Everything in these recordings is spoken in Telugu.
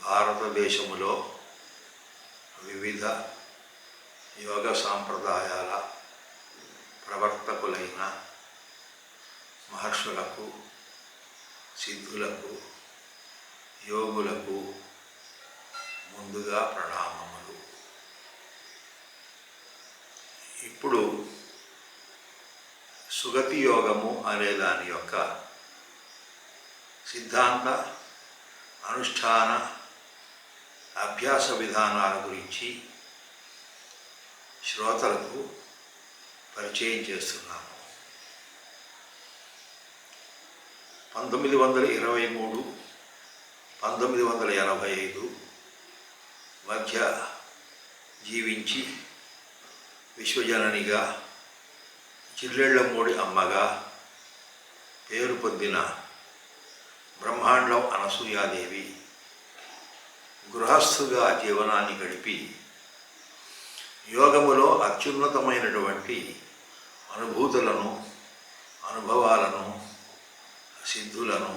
భారతదేశములో వివిధ యోగ సాంప్రదాయాల ప్రవర్తకులైన మహర్షులకు, సిద్ధులకు, యోగులకు ముందుగా ప్రణామములు. ఇప్పుడు సుగతి యోగము అనే దాని యొక్క సిద్ధాంత, అనుష్ఠాన, అభ్యాస విధానాల గురించి శ్రోతలకు పరిచయం చేస్తున్నాము. 1923, 1985 మధ్య జీవించి విశ్వజననిగా, జిల్లెళ్లమూడి అమ్మగా పేరు పొందిన బ్రహ్మాండం అనసూయాదేవి గృహస్థుగా జీవనాన్ని గడిపి యోగములో అత్యున్నతమైనటువంటి అనుభూతులను, అనుభవాలను, సిద్ధులను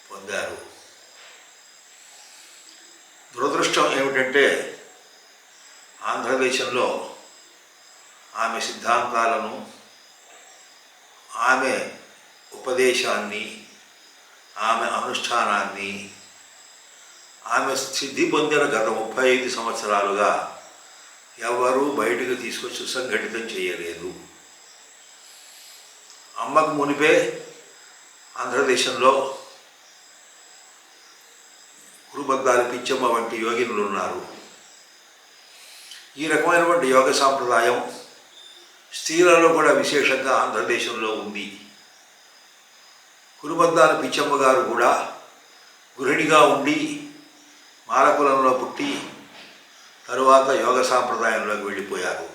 పొందారు. దురదృష్టం ఏమిటంటే ఆంధ్రదేశంలో ఆమె సిద్ధాంతాలను, ఆమె ఉపదేశాన్ని, ఆమె అనుష్ఠానాన్ని ఆమె సిద్ధి పొందిన గత 35 సంవత్సరాలుగా ఎవరూ బయటకు తీసుకొచ్చి సుసంఘటితం చేయలేదు. అమ్మకు మునిపే ఆంధ్రదేశంలో గురుబద్దాలి పిచ్చమ్మ వంటి యోగినులు ఉన్నారు. ఈ రకమైనటువంటి యోగ సాంప్రదాయం స్త్రీలలో కూడా విశేషంగా ఆంధ్రదేశంలో ఉంది. గురుబద్దాలి పిచ్చమ్మ గారు కూడా గృహిణిగా ఉండి మాలకులంలో పుట్టి తరువాత యోగ సాంప్రదాయంలోకి వెళ్ళిపోయారు.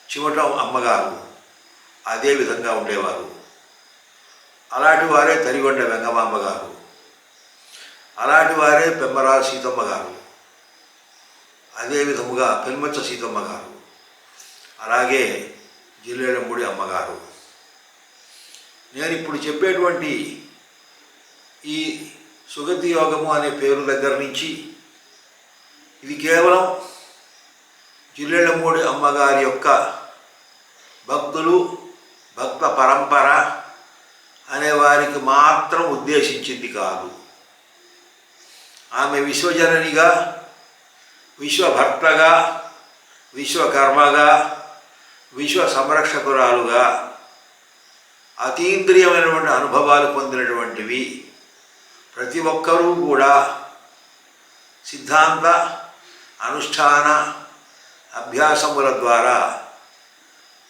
చివటం అమ్మగారు అదే విధంగా ఉండేవారు. అలాంటి వారే తరిగొండ వెంగమాంబ గారు, అలాంటి వారే పెమ్మరా సీతమ్మ గారు, అదే విధముగా పెన్మచ్చ సీతమ్మ గారు, అలాగే జిల్లెళ్లమూడి అమ్మగారు. నేను ఇప్పుడు చెప్పేటువంటి ఈ సుగతి యోగము అనే పేరు దగ్గర నుంచి ఇది కేవలం జిల్లెళ్లమూడి అమ్మగారి యొక్క భక్తులు, భక్త పరంపర అనే వారికి మాత్రం ఉద్దేశించింది కాదు. ఆమె విశ్వజననిగా, విశ్వభర్తగా, విశ్వకర్మగా, విశ్వ సంరక్షకురాలుగా అతీంద్రియమైనటువంటి అనుభవాలు పొందినటువంటివి ప్రతి ఒక్కరూ కూడా సిద్ధాంత, అనుష్ఠాన, అభ్యాసముల ద్వారా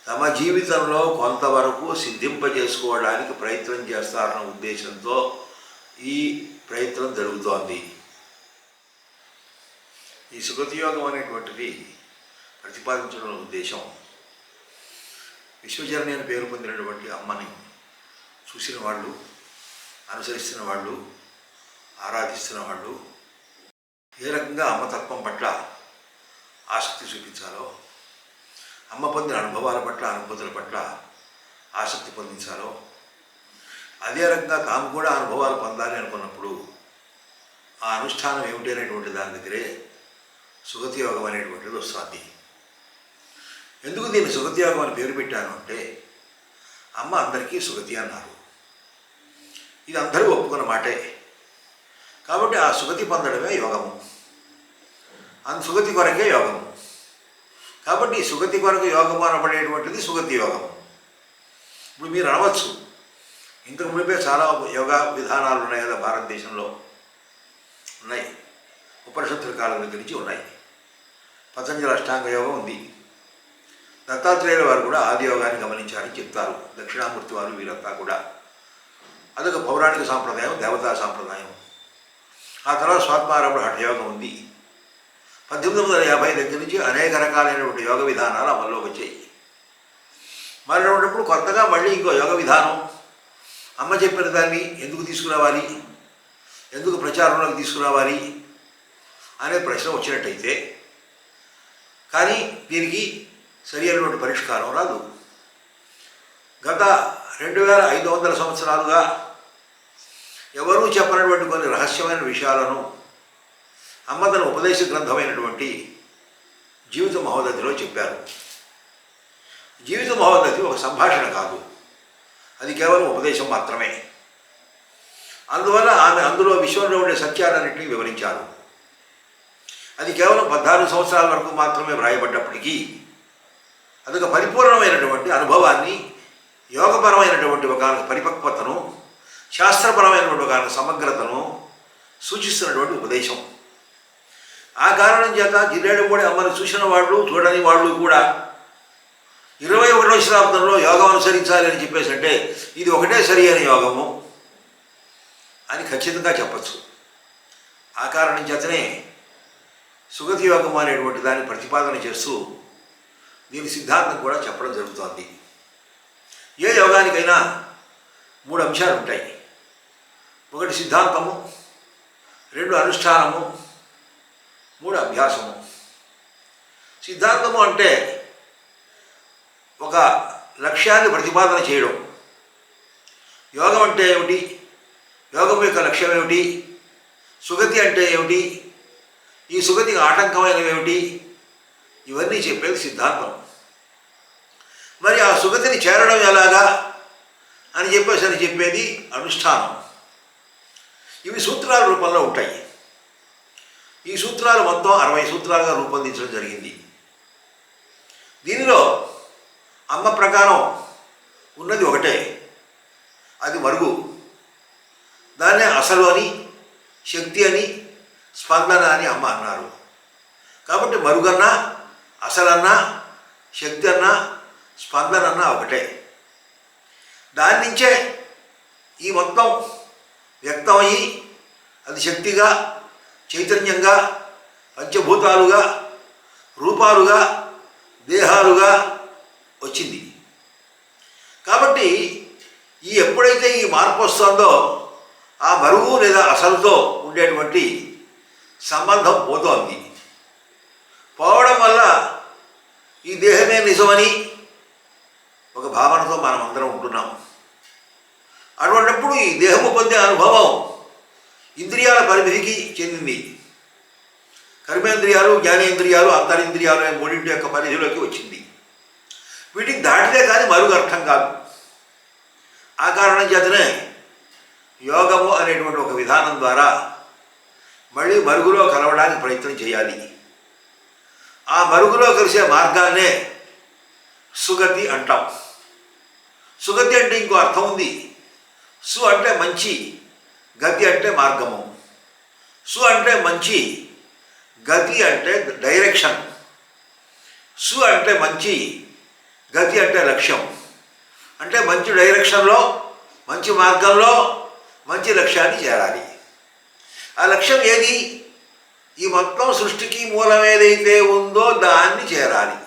తమ జీవితంలో కొంతవరకు సిద్ధింపజేసుకోవడానికి ప్రయత్నం చేస్తారన్న ఉద్దేశంతో ఈ ప్రయత్నం జరుగుతోంది. ఈ సుగతి యోగం అనేటువంటిది ప్రతిపాదించడం ఉద్దేశం విశ్వజనని అని పేరు పొందినటువంటి అమ్మని చూసిన వాళ్ళు, అనుసరిస్తున్న వాళ్ళు, ఆరాధిస్తున్న వాళ్ళు ఏ రకంగా అమ్మతత్వం పట్ల ఆసక్తి చూపించాలో, అమ్మ పొందిన అనుభవాల పట్ల, అనుభూతుల పట్ల ఆసక్తి పొందించాలో, అదే రకంగా తాము కూడా అనుభవాలు పొందాలి అనుకున్నప్పుడు ఆ అనుష్ఠానం ఏమిటి అనేటువంటి దాని దగ్గరే సుగతి యోగం అనేటువంటిది వస్తుంది. ఎందుకు దీన్ని సుగతి యోగం అని పేరు పెట్టాను అంటే, అమ్మ అందరికీ సుగతి అన్నారు. ఇది అందరూ ఒప్పుకున్న మాటే. కాబట్టి ఆ సుగతి పొందడమే యోగము, సుగతి కొరకే యోగము. కాబట్టి ఈ సుగతి కొరకు యోగము అనబడేటువంటిది సుగతి యోగము. ఇప్పుడు మీరు అనవచ్చు, ఇంతకు మునిపే చాలా యోగా విధానాలు ఉన్నాయి కదా భారతదేశంలో. ఉన్నాయి, ఉపనిషత్తుల కాలం దగ్గర నుంచి ఉన్నాయి. పతంజలి అష్టాంగ యోగం ఉంది. దత్తాత్రేయుల వారు కూడా ఆది యోగాన్ని గమనించారని చెప్తారు. దక్షిణామూర్తి వారు వీరంతా కూడా. అదొక పౌరాణిక సాంప్రదాయం, దేవతా సాంప్రదాయం. ఆ తర్వాత స్వాత్మారంభ హఠయోగం ఉంది. 1850 దగ్గర నుంచి అనేక రకాలైనటువంటి యోగ విధానాలు అమల్లోకి వచ్చాయి. మరి ఉన్నప్పుడు కొత్తగా మళ్ళీ ఇంకో యోగ విధానం అమ్మ చెప్పిన దాన్ని ఎందుకు తీసుకురావాలి, ఎందుకు ప్రచారంలోకి తీసుకురావాలి అనే ప్రశ్న వచ్చినట్టయితే, కానీ దీనికి సరి అయినటువంటి పరిష్కారం రాదు. గత 2500 సంవత్సరాలుగా ఎవరూ చెప్పనటువంటి కొన్ని రహస్యమైన విషయాలను అమ్మ తన ఉపదేశ గ్రంథమైనటువంటి జీవిత మహోదధిలో చెప్పారు. జీవిత మహోదధి ఒక సంభాషణ కాదు, అది కేవలం ఉపదేశం మాత్రమే. అందువల్ల ఆమె అందులో విశ్వంలో ఉండే సత్యాలన్నింటినీ వివరించారు. అది కేవలం 14 సంవత్సరాల వరకు మాత్రమే వ్రాయబడ్డప్పటికీ అదొక పరిపూర్ణమైనటువంటి అనుభవాన్ని, యోగపరమైనటువంటి ఒక పరిపక్వతను, శాస్త్రపరమైనటువంటి ఒక సమగ్రతను సూచిస్తున్నటువంటి ఉపదేశం. ఆ కారణం చేత జిల్లేడుమూడి అమ్మను చూసిన వాళ్ళు, చూడని వాళ్ళు కూడా 21వ శతాబ్దంలో యోగం అనుసరించాలి అని చెప్పేసి అంటే ఇది ఒకటే సరి అయిన యోగము అని ఖచ్చితంగా చెప్పచ్చు. ఆ కారణం చేతనే సుగతి యోగం అనేటువంటి దాన్ని ప్రతిపాదన చేస్తూ దీని సిద్ధాంతం కూడా చెప్పడం జరుగుతోంది. ఏ యోగానికైనా 3 అంశాలు ఉంటాయి. 1 సిద్ధాంతము, 2 అనుష్ఠానము, 3 అభ్యాసము. సిద్ధాంతము అంటే ఒక లక్ష్యాన్ని ప్రతిపాదన చేయడం. యోగం అంటే ఏమిటి, యోగం యొక్క లక్ష్యం ఏమిటి, సుగతి అంటే ఏమిటి, ఈ సుగతికి ఆటంకమైనవి ఏమిటి, ఇవన్నీ చెప్పేది సిద్ధాంతం. మరి ఆ సుగతిని చేరడం ఎలాగా అని చెప్పేది అనుష్ఠానం. ఇవి సూత్రాల రూపంలో ఉంటాయి. ఈ సూత్రాలు మొత్తం 60 సూత్రాలుగా రూపొందించడం జరిగింది. దీనిలో అమ్మ ప్రకారం ఉన్నది ఒకటే, అది మరుగు. దాన్నే అసలు అని, శక్తి అని, స్పందన అని అమ్మ అన్నారు. కాబట్టి మరుగన్నా, అసలన్నా, శక్తి అన్నా, స్పందన అన్నా ఒకటే. దాని నుంచే ఈ మొత్తం వ్యక్తమయ్యి అది శక్తిగా, చైతన్యంగా, పంచభూతాలుగా, రూపాలుగా, దేహాలుగా వచ్చింది. కాబట్టి ఎప్పుడైతే ఈ మార్పు వస్తుందో ఆ మరుగు లేదా అసలుతో ఉండేటువంటి సంబంధం పోతోంది. పోవడం వల్ల ఈ దేహమే నిజమని ఒక భావనతో మనం అందరం ఉంటున్నాం. అటువంటిప్పుడు ఈ దేహము పొందే అనుభవం ఇంద్రియాల పరిధికి చెందింది. కర్మేంద్రియాలు, జ్ఞానేంద్రియాలు, అంతరింద్రియాలు అనే 3 యొక్క పరిధిలోకి వచ్చింది. వీటికి దాటితే కానీ మరుగు అర్థం కాదు. ఆ కారణం చేతనే యోగము అనేటువంటి ఒక విధానం ద్వారా మళ్ళీ మరుగులో కలవడానికి ప్రయత్నం చేయాలి. ఆ మరుగులో కలిసే మార్గాన్నే సుగతి అంటాం. సుగతి అంటే ఇంకో అర్థం ఉంది. సు అంటే మంచి, గతి అంటే మార్గము. సు అంటే మంచి, గతి అంటే డైరెక్షన్. సు అంటే మంచి, గతి అంటే లక్ష్యం. అంటే మంచి డైరెక్షన్లో, మంచి మార్గంలో మంచి లక్ష్యాన్ని చేరాలి. ఆ లక్ష్యం ఏది? ఈ మొత్తం సృష్టికి మూలం ఏదైతే ఉందో దాన్ని చేరాలి.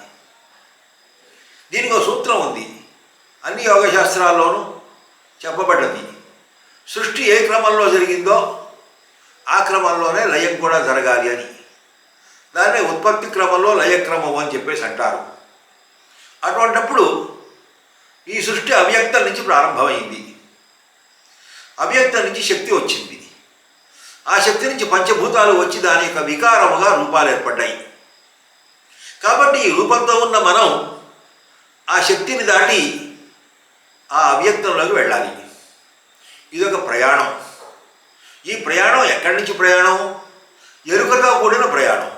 దీనికి ఒక సూత్రం ఉంది, అన్ని యోగశాస్త్రాల్లోనూ చెప్పబడ్డది. సృష్టి ఏ క్రమంలో జరిగిందో ఆ క్రమంలోనే లయం కూడా జరగాలి అని. దాన్నే ఉత్పత్తి క్రమంలో లయక్రమం అని చెప్పేసి అంటారు. అటువంటప్పుడు ఈ సృష్టి అవ్యక్తం నుంచి ప్రారంభమైంది. అవ్యక్తం నుంచి శక్తి వచ్చింది. ఆ శక్తి నుంచి పంచభూతాలు వచ్చి దాని యొక్క వికారముగా రూపాలు ఏర్పడ్డాయి. కాబట్టి ఈ రూపంతో ఉన్న మనం ఆ శక్తిని దాటి ఆ అవ్యక్తంలోకి వెళ్ళాలి. ఇదొక ప్రయాణం. ఈ ప్రయాణం ఎక్కడి నుంచి ప్రయాణం? ఎరుకతో కూడిన ప్రయాణం.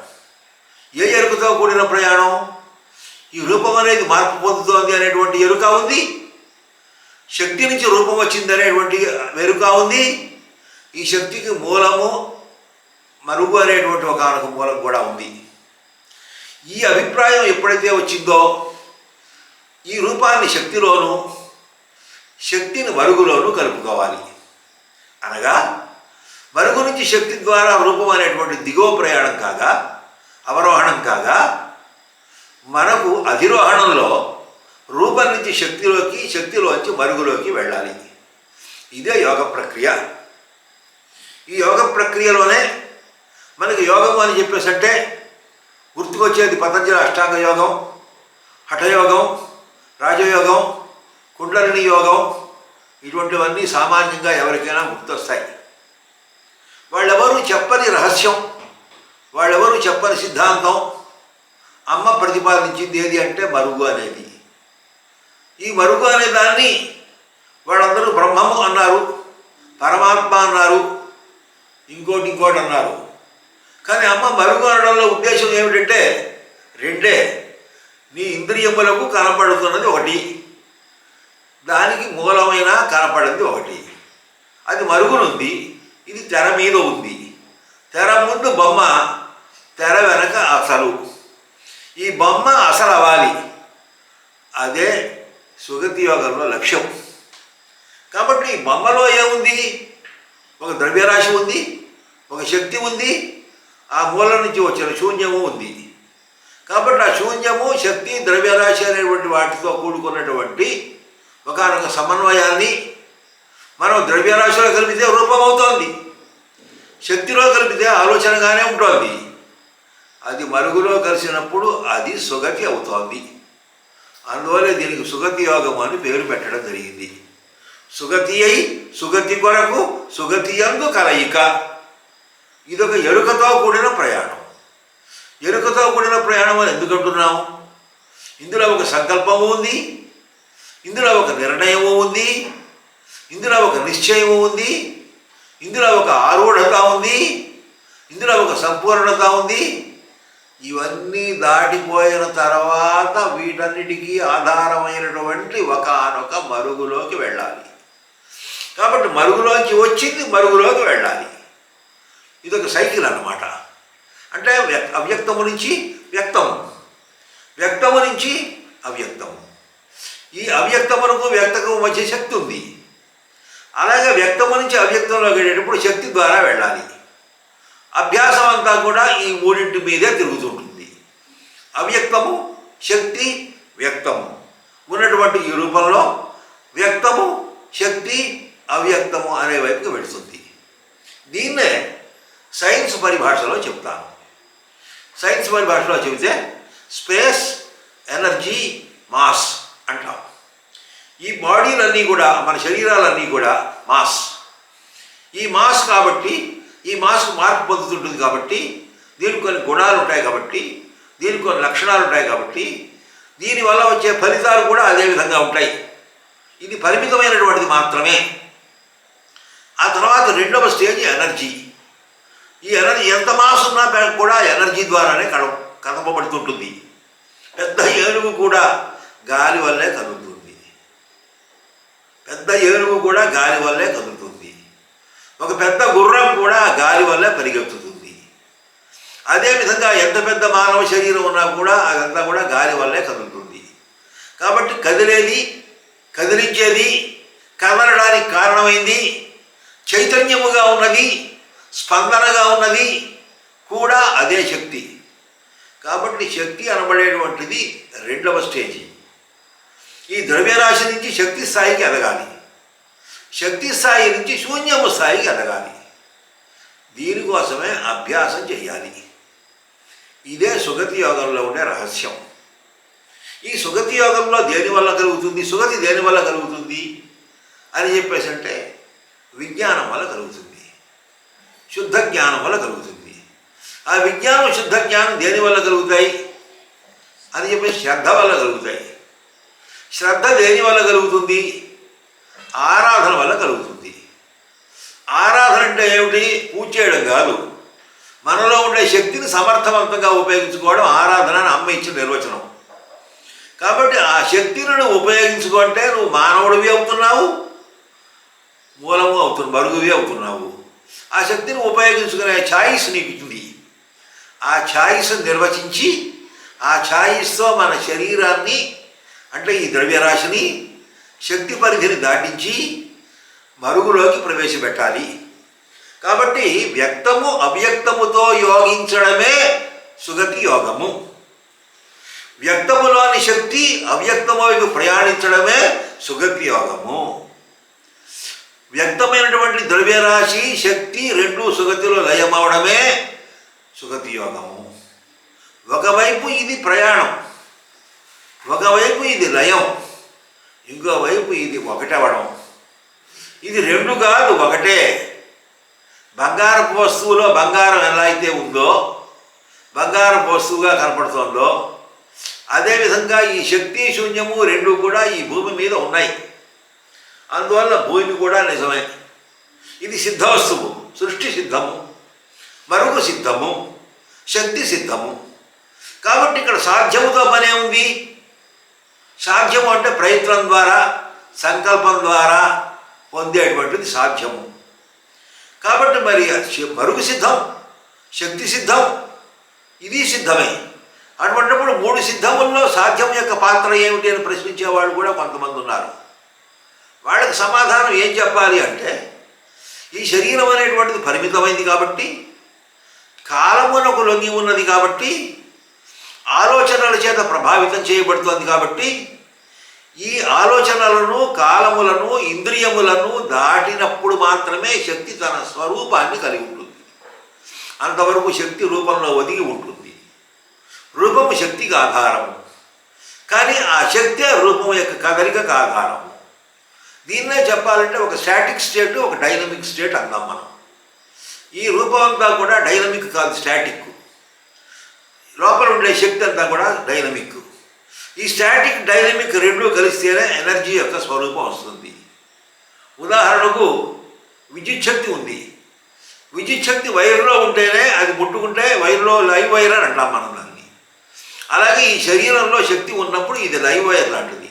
ఏ ఎరుకతో కూడిన ప్రయాణం? ఈ రూపం అనేది మార్పు పొందుతోంది అనేటువంటి ఎరుక ఉంది. శక్తి నుంచి రూపం వచ్చింది అనేటువంటి ఎరుక ఉంది. ఈ శక్తికి మూలము మరుగు అనేటువంటి ఒక మూలం కూడా ఉంది. ఈ అభిప్రాయం ఎప్పుడైతే వచ్చిందో ఈ రూపాన్ని శక్తిలోను, శక్తిని మరుగులోనూ కలుపుకోవాలి. అనగా మరుగు నుంచి శక్తి ద్వారా రూపం అనేటువంటి దిగువ ప్రయాణం కాగా, అవరోహణం కాగా, మనకు అధిరోహణంలో రూపం నుంచి శక్తిలోకి, శక్తిలోంచి మరుగులోకి వెళ్ళాలి. ఇదే యోగ ప్రక్రియ. ఈ యోగ ప్రక్రియలోనే మనకి యోగం అని చెప్పేసి అంటే గుర్తుకొచ్చేది పతంజలి అష్టాంగ యోగం, హఠయోగం, రాజయోగం, కుండలిని యోగం. ఇటువంటివన్నీ సామాన్యంగా ఎవరికైనా గుర్తొస్తాయి. వాళ్ళెవరూ చెప్పని రహస్యం వాళ్ళెవరూ చెప్పని సిద్ధాంతం అమ్మ ప్రతిపాదించింది ఏది అంటే మరుగు అనేది. ఈ మరుగు అనే దాన్ని వాళ్ళందరూ బ్రహ్మము అన్నారు, పరమాత్మ అన్నారు, ఇంకోటి అన్నారు. కానీ అమ్మ మరుగు అనడంలో ఉద్దేశం ఏమిటంటే రెండే. నీ ఇంద్రియములకు కనపడుతున్నది ఒకటి, దానికి మూలమైన కనపడింది ఒకటి. అది మరుగునుంది, ఇది తెర మీద ఉంది. తెర ముందు బొమ్మ, తెర వెనక అసలు. ఈ బొమ్మ అసలు అవ్వాలి, అదే సుగతి యోగంలో లక్ష్యం. కాబట్టి ఈ బొమ్మలో ఏముంది? ఒక ద్రవ్యరాశి ఉంది, ఒక శక్తి ఉంది, ఆ మూల నుంచి వచ్చిన శూన్యము ఉంది. కాబట్టి ఆ శూన్యము, శక్తి, ద్రవ్యరాశి అనేటువంటి వాటితో కూడుకున్నటువంటి ఒకనొక సమన్వయాన్ని మనం ద్రవ్యరాశిలో కలిపితే రూపం అవుతోంది, శక్తిలో కలిపితే ఆలోచనగానే ఉంటుంది. అది మరుగులో కలిసినప్పుడు అది సుగతి అవుతోంది. అందువల్ల దీనికి సుగతి యోగము అని పేరు పెట్టడం జరిగింది. సుగతి అయి సుగతి కొరకు సుగతి యందు కలయిక. ఇదొక ఎరుకతో కూడిన ప్రయాణం. ఎరుకతో కూడిన ప్రయాణం అని ఎందుకు అంటున్నాము? ఇందులో ఒక సంకల్పము ఉంది, ఇందులో ఒక నిర్ణయము ఉంది, ఇందులో ఒక నిశ్చయము ఉంది, ఇందులో ఒక ఆరూఢత ఉంది, ఇందులో ఒక సంపూర్ణత ఉంది. ఇవన్నీ దాటిపోయిన తర్వాత వీటన్నిటికీ ఆధారమైనటువంటి ఒకనొక మరుగులోకి వెళ్ళాలి. కాబట్టి మరుగులోకి వచ్చింది మరుగులోకి వెళ్ళాలి. ఇదొక సైకిల్ అన్నమాట. అంటే అవ్యక్తము నుంచి వ్యక్తము, వ్యక్తము నుంచి అవ్యక్తము. ఈ అవ్యక్తమునకు వ్యక్తము మధ్య శక్తి ఉంది. అలాగే వ్యక్తము నుంచి అవ్యక్తంలోకి వెళ్ళేటప్పుడు శక్తి ద్వారా వెళ్ళాలి. అభ్యాసం అంతా కూడా ఈ మూడింటి మీదే తిరుగుతుంటుంది. అవ్యక్తము, శక్తి, వ్యక్తము ఉన్నటువంటి ఈ రూపంలో వ్యక్తము, శక్తి, అవ్యక్తము అనే వైపుకి వెళుతుంది. దీన్నే సైన్స్ పరిభాషలో చెప్తాను. సైన్స్ పరిభాషలో చెబితే స్పేస్, ఎనర్జీ, మాస్ అంటాం. ఈ బాడీలన్నీ కూడా, మన శరీరాలన్నీ కూడా మాస్. ఈ మాస్ కాబట్టి, ఈ మాస్కు మార్పు పొందుతుంటుంది కాబట్టి, దీనికి కొన్ని గుణాలు ఉంటాయి కాబట్టి, దీనికి కొన్ని లక్షణాలు ఉంటాయి కాబట్టి, దీనివల్ల వచ్చే ఫలితాలు కూడా అదే విధంగా ఉంటాయి. ఇది పరిమితమైనటువంటిది మాత్రమే. ఆ తర్వాత రెండవ స్టేజ్ ఎనర్జీ. ఈ ఎనర్జీ ఎంత మాస్ ఉన్నా కూడా ఎనర్జీ ద్వారానే కదపబడుతుంటుంది. పెద్ద ఏనుగు కూడా గాలి వల్లే కదులుతుంది. పెద్ద ఏనుగు కూడా గాలి వల్లే కదులుతుంది. ఒక పెద్ద గుర్రం కూడా గాలి వల్లే పరిగెత్తుతుంది. అదేవిధంగా ఎంత పెద్ద మానవ శరీరం ఉన్నా కూడా అదంతా కూడా గాలి వల్లే కదులుతుంది. కాబట్టి కదిలేది, కదిలించేది, కదలడానికి కారణమైంది, చైతన్యముగా ఉన్నది, స్పందనగా ఉన్నది కూడా అదే శక్తి. కాబట్టి శక్తి అనబడేటువంటిది రెండవ స్టేజీ. ఈ ద్రవ్యరాశి నుంచి శక్తి స్థాయికి ఎదగాలి, శక్తి స్థాయి నుంచి శూన్యము స్థాయికి ఎదగాలి. దీనికోసమే అభ్యాసం చేయాలి. ఇదే సుగతి యోగంలో ఉండే రహస్యం. ఈ సుగతి యోగంలో దేనివల్ల కలుగుతుంది, సుగతి దేనివల్ల కలుగుతుంది అని చెప్పేసి అంటే విజ్ఞానం వల్ల కలుగుతుంది, శుద్ధ జ్ఞానం వల్ల కలుగుతుంది. ఆ విజ్ఞానం, శుద్ధ జ్ఞానం దేనివల్ల కలుగుతాయి అని చెప్పేసి శ్రద్ధ వల్ల కలుగుతాయి. శ్రద్ధ దేని వల్ల కలుగుతుంది? ఆరాధన వల్ల కలుగుతుంది. ఆరాధన అంటే ఏమిటి? పూజ చేయడం కాదు, మనలో ఉండే శక్తిని సమర్థవంతంగా ఉపయోగించుకోవడం ఆరాధన అని అమ్మ ఇచ్చిన నిర్వచనం. కాబట్టి ఆ శక్తిని నువ్వు ఉపయోగించుకుంటే నువ్వు మానవుడివి అవుతున్నావు, మూలము అవుతున్నావు, మరుగువి అవుతున్నావు. ఆ శక్తిని ఉపయోగించుకునే ఛాయిస్ నీకు ఉంది. ఆ ఛాయిస్ నిర్వచించి ఆ ఛాయిస్తో మన శరీరాన్ని, అంటే ఈ ద్రవ్యరాశిని, శక్తి పరిధిని దాటించి మరుగులోకి ప్రవేశపెట్టాలి. కాబట్టి వ్యక్తము అవ్యక్తముతో యోగించడమే సుగతి యోగము. వ్యక్తములోని శక్తి అవ్యక్తము వైపు ప్రయాణించడమే సుగతి యోగము. వ్యక్తమైనటువంటి ద్రవ్యరాశి, శక్తి రెండు సుగతిలో లయమవడమే సుగతి యోగము. ఒకవైపు ఇది ప్రయాణం, ఒకవైపు ఇది లయం, ఇంకోవైపు ఇది ఒకటవడం. ఇది రెండు కాదు, ఒకటే. బంగారపు వస్తువులో బంగారం ఎలా అయితే ఉందో బంగారం వస్తువుగా కనపడుతోందో అదేవిధంగా ఈ శక్తి శూన్యము రెండు కూడా ఈ భూమి మీద ఉన్నాయి. అందువల్ల భూమి కూడా నిజమే. ఇది సిద్ధ వస్తువు. సృష్టి సిద్ధము, మరుగు సిద్ధము, శక్తి సిద్ధము. కాబట్టి ఇక్కడ సాధ్యముతో పనే ఉంది. సాధ్యము అంటే ప్రయత్నం ద్వారా, సంకల్పం ద్వారా పొందేటువంటిది సాధ్యము. కాబట్టి మరి మరుగు సిద్ధం, శక్తి సిద్ధం, ఇది సిద్ధమే. అటువంటిప్పుడు మూడు సిద్ధముల్లో సాధ్యం యొక్క పాత్ర ఏమిటి అని ప్రశ్నించేవాళ్ళు కూడా కొంతమంది ఉన్నారు. వాళ్ళకి సమాధానం ఏం చెప్పాలి అంటే, ఈ శరీరం అనేటువంటిది పరిమితమైంది కాబట్టి, కాలమునకు లొంగి ఉన్నది కాబట్టి, ఆలోచనల చేత ప్రభావితం చేయబడుతుంది కాబట్టి, ఈ ఆలోచనలను, కాలములను, ఇంద్రియములను దాటినప్పుడు మాత్రమే శక్తి తన స్వరూపాన్ని కలిగి ఉంటుంది. అంతవరకు శక్తి రూపంలో ఒదిగి ఉంటుంది. రూపము శక్తికి ఆధారము, కానీ ఆ శక్తే రూపం యొక్క కదలికకు ఆధారము. దీన్నే చెప్పాలంటే ఒక స్టాటిక్ స్టేట్, ఒక డైనమిక్ స్టేట్ అందాం మనం. ఈ రూపం అంతా కూడా డైనమిక్ కాదు, స్టాటిక్. లోపల ఉండే శక్తి అంతా కూడా డైనమిక్. ఈ స్టాటిక్ డైనమిక్ రెండు కలిస్తేనే ఎనర్జీ యొక్క స్వరూపం వస్తుంది. ఉదాహరణకు విద్యుత్ శక్తి ఉంది. విద్యుత్ శక్తి వైర్లో ఉంటేనే అది ముట్టుకుంటే వైర్లో లైవ్ వైర్ అని అంటాం మనం దాన్ని. అలాగే ఈ శరీరంలో శక్తి ఉన్నప్పుడు ఇది లైవ్ వైర్ లాంటిది.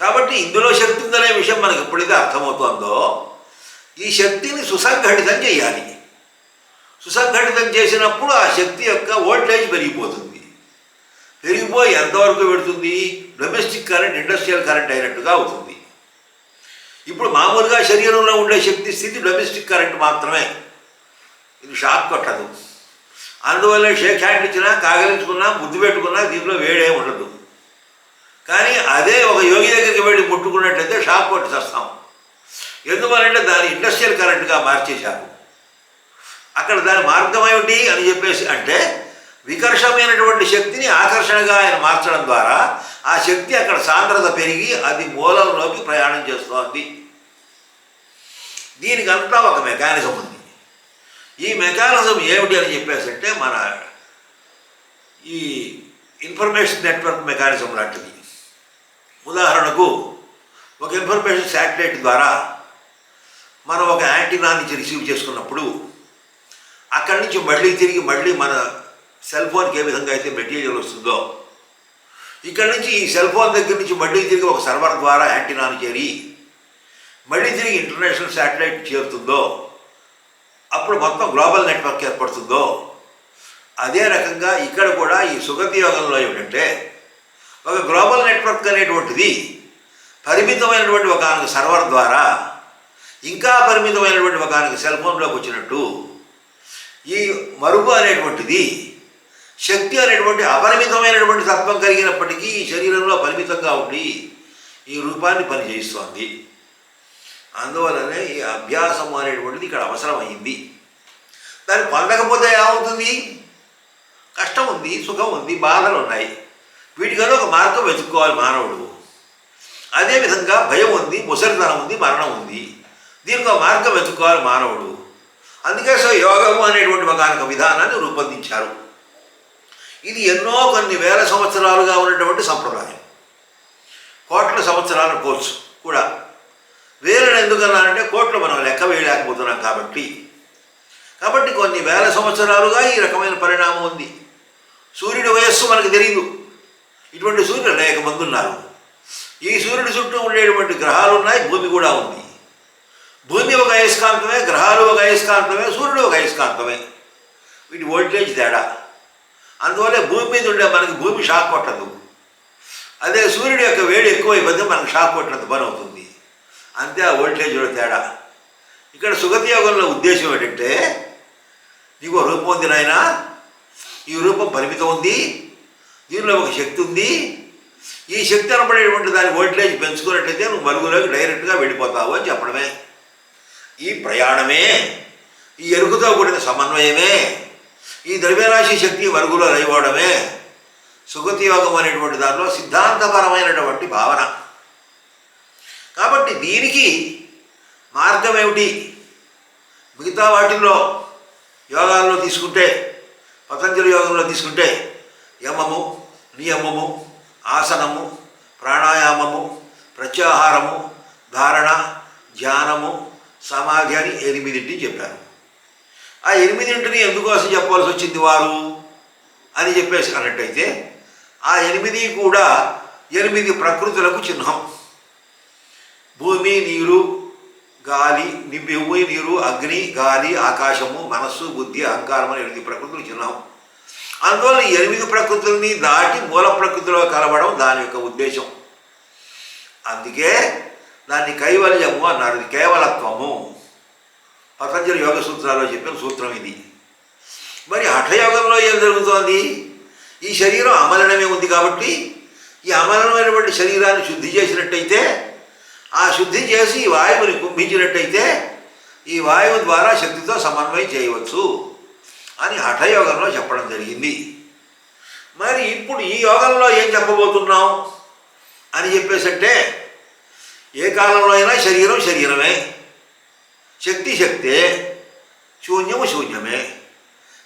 కాబట్టి ఇందులో శక్తి ఉందనే విషయం మనకు ఎప్పుడైతే అర్థమవుతుందో ఈ శక్తిని సుసంఘటితం చేయాలి. సుసంఘటితం చేసినప్పుడు ఆ శక్తి యొక్క వోల్టేజ్ పెరిగిపోతుంది. పెరిగిపోయి ఎంతవరకు పెడుతుంది? డొమెస్టిక్ కరెంట్ ఇండస్ట్రియల్ కరెంట్ అయినట్టుగా అవుతుంది. ఇప్పుడు మామూలుగా శరీరంలో ఉండే శక్తి స్థితి డొమెస్టిక్ కరెంట్ మాత్రమే. ఇది షాక్ కొట్టదు. అందువల్ల షేక్ హ్యాండ్ ఇచ్చినా, కాగలించుకున్నా, ముద్దు పెట్టుకున్నా దీంట్లో వేడే ఉండదు. కానీ అదే ఒక యోగి దగ్గరికి వెళ్ళి ముట్టుకున్నట్లయితే షాక్ కొట్టి చేస్తాం. ఎందువలంటే దాన్ని ఇండస్ట్రియల్ కరెంట్గా మార్చేశారు. అక్కడ దాని మార్గం ఏమిటి అని చెప్పేసి అంటే, వికర్షమైనటువంటి శక్తిని ఆకర్షణగా ఆయన మార్చడం ద్వారా ఆ శక్తి అక్కడ సాంద్రత పెరిగి అది మూలంలోకి ప్రయాణం చేస్తోంది. దీనికంతా ఒక మెకానిజం ఉంది. ఈ మెకానిజం ఏమిటి అని చెప్పేసి అంటే, మన ఈ ఇన్ఫర్మేషన్ నెట్వర్క్ మెకానిజం లాంటిది. ఉదాహరణకు ఒక ఇన్ఫర్మేషన్ శాటిలైట్ ద్వారా మనం ఒక యాంటీనా నుంచి రిసీవ్ చేసుకున్నప్పుడు అక్కడి నుంచి మళ్ళీ తిరిగి మన సెల్ ఫోన్కి ఏ విధంగా అయితే మెటీరియల్ వస్తుందో, ఇక్కడి నుంచి ఈ సెల్ ఫోన్ దగ్గర నుంచి మళ్ళీ తిరిగి ఒక సర్వర్ ద్వారా యాంటీనాను చేరి మళ్ళీ తిరిగి ఇంటర్నేషనల్ శాటిలైట్ చేరుతుందో, అప్పుడు మొత్తం గ్లోబల్ నెట్వర్క్ ఏర్పడుతుందో, అదే రకంగా ఇక్కడ కూడా ఈ సుగతి యోగంలో ఏమిటంటే, ఒక గ్లోబల్ నెట్వర్క్ అనేటువంటిది పరిమితమైనటువంటి ఒక సర్వర్ ద్వారా ఇంకా పరిమితమైనటువంటి ఒక సెల్ ఫోన్లోకి వచ్చినట్టు, ఈ మరుగు అనేటువంటిది శక్తి అనేటువంటి అపరిమితమైనటువంటి తత్వం కలిగినప్పటికీ ఈ శరీరంలో పరిమితంగా ఉండి ఈ రూపాన్ని పనిచేయిస్తోంది. అందువలనే ఈ అభ్యాసం అనేటువంటిది ఇక్కడ అవసరమైంది. దాన్ని పొందకపోతే ఏమవుతుంది? కష్టం ఉంది, సుఖం ఉంది, బాధలు ఉన్నాయి. వీటికన్నా ఒక మార్గం వెతుక్కోవాలి మానవుడు. అదేవిధంగా భయం ఉంది, ముసలితనం ఉంది, మరణం ఉంది. దీనికి ఒక మార్గం వెతుక్కోవాలి మానవుడు. అందుకే యోగము అనేటువంటి ఒక విధానాన్ని రూపొందించారు. ఇది కొన్ని వేల సంవత్సరాలుగా ఉన్నటువంటి సంప్రదాయం. కోట్ల సంవత్సరాల కోర్సు కూడా. వేలను ఎందుకన్నానంటే కోట్లు మనం లెక్క వేయలేకపోతున్నాం కాబట్టి కొన్ని వేల సంవత్సరాలుగా ఈ రకమైన పరిణామం ఉంది. సూర్యుడి వయస్సు మనకు తెలియదు. ఇటువంటి సూర్యుడు అనేక మంది ఉన్నారు. ఈ సూర్యుడి చుట్టూ ఉండేటువంటి గ్రహాలు ఉన్నాయి, భూమి కూడా ఉంది. భూమి ఒక అయస్కాంతమే, గ్రహాలు ఒక అయస్కాంతమే, సూర్యుడు ఒక అయస్కాంతమే. వీటి వోల్టేజ్ తేడా. అందువల్ల భూమి మీద ఉండే మనకి భూమి షాక్ కొట్టదు. అదే సూర్యుడి యొక్క వేడి ఎక్కువైపోతే మనకు షాక్ కొట్టినంత పని అవుతుంది. అంతే ఆ వోల్టేజ్లో తేడా. ఇక్కడ సుగతి యోగంలో ఉద్దేశం ఏంటంటే, నీకు రూపం ఉంది నాయనా, ఈ రూపం పరిమితం ఉంది, దీనిలో ఒక శక్తి ఉంది. ఈ శక్తి అనబడేటువంటి దాని వోల్టేజ్ పెంచుకున్నట్లయితే నువ్వు మరుగులోకి డైరెక్ట్గా వెళ్ళిపోతావు అని చెప్పడమే. ఈ ప్రయాణమే, ఈ ఎరుకుతో కూడిన సమన్వయమే, ఈ ద్రవ్యరాశి శక్తి మరుగులో లైవడమే సుగతి యోగం అనేటువంటి దానిలో సిద్ధాంతపరమైనటువంటి భావన. కాబట్టి దీనికి మార్గం ఏమిటి? మిగతా వాటిల్లో యోగాల్లో తీసుకుంటే పతంజలి యోగంలో తీసుకుంటే యమము, నియమము, ఆసనము, ప్రాణాయామము, ప్రత్యాహారము, ధారణ, ధ్యానము, సమాధి అని 8 చెప్పారు. ఆ 8 ఎందుకోసం చెప్పాల్సి వచ్చింది వారు అని చెప్పేసి అన్నట్టయితే ఆ 8 కూడా 8 ప్రకృతులకు చిహ్నం. భూమి, నీరు, గాలి, భూమి, నీరు, అగ్ని, గాలి, ఆకాశము, మనస్సు, బుద్ధి, అహంకారం అనే 8 ప్రకృతులు చిహ్నం. అందువల్ల 8 ప్రకృతుల్ని దాటి మూల ప్రకృతిలో కలవడం దాని యొక్క ఉద్దేశం. అందుకే దాన్ని కైవల్యము అన్నారు. ఇది కేవలత్వము. పతంజలి యోగ సూత్రాల్లో చెప్పిన సూత్రం ఇది. మరి హఠయోగంలో ఏం జరుగుతోంది? ఈ శరీరం అమలనమే ఉంది కాబట్టి ఈ అమలనమైనటువంటి శరీరాన్ని శుద్ధి చేసినట్టయితే, ఆ శుద్ధి చేసి ఈ వాయువుని కుంభించినట్టయితే ఈ వాయువు ద్వారా శక్తితో సమన్వయం చేయవచ్చు అని హఠయోగంలో చెప్పడం జరిగింది. మరి ఇప్పుడు ఈ యోగంలో ఏం చెప్పబోతున్నాం అని చెప్పేసంటే, ఏ కాలంలో అయినా శరీరం శరీరమే, శక్తి శక్తే, శూన్యము శూన్యమే.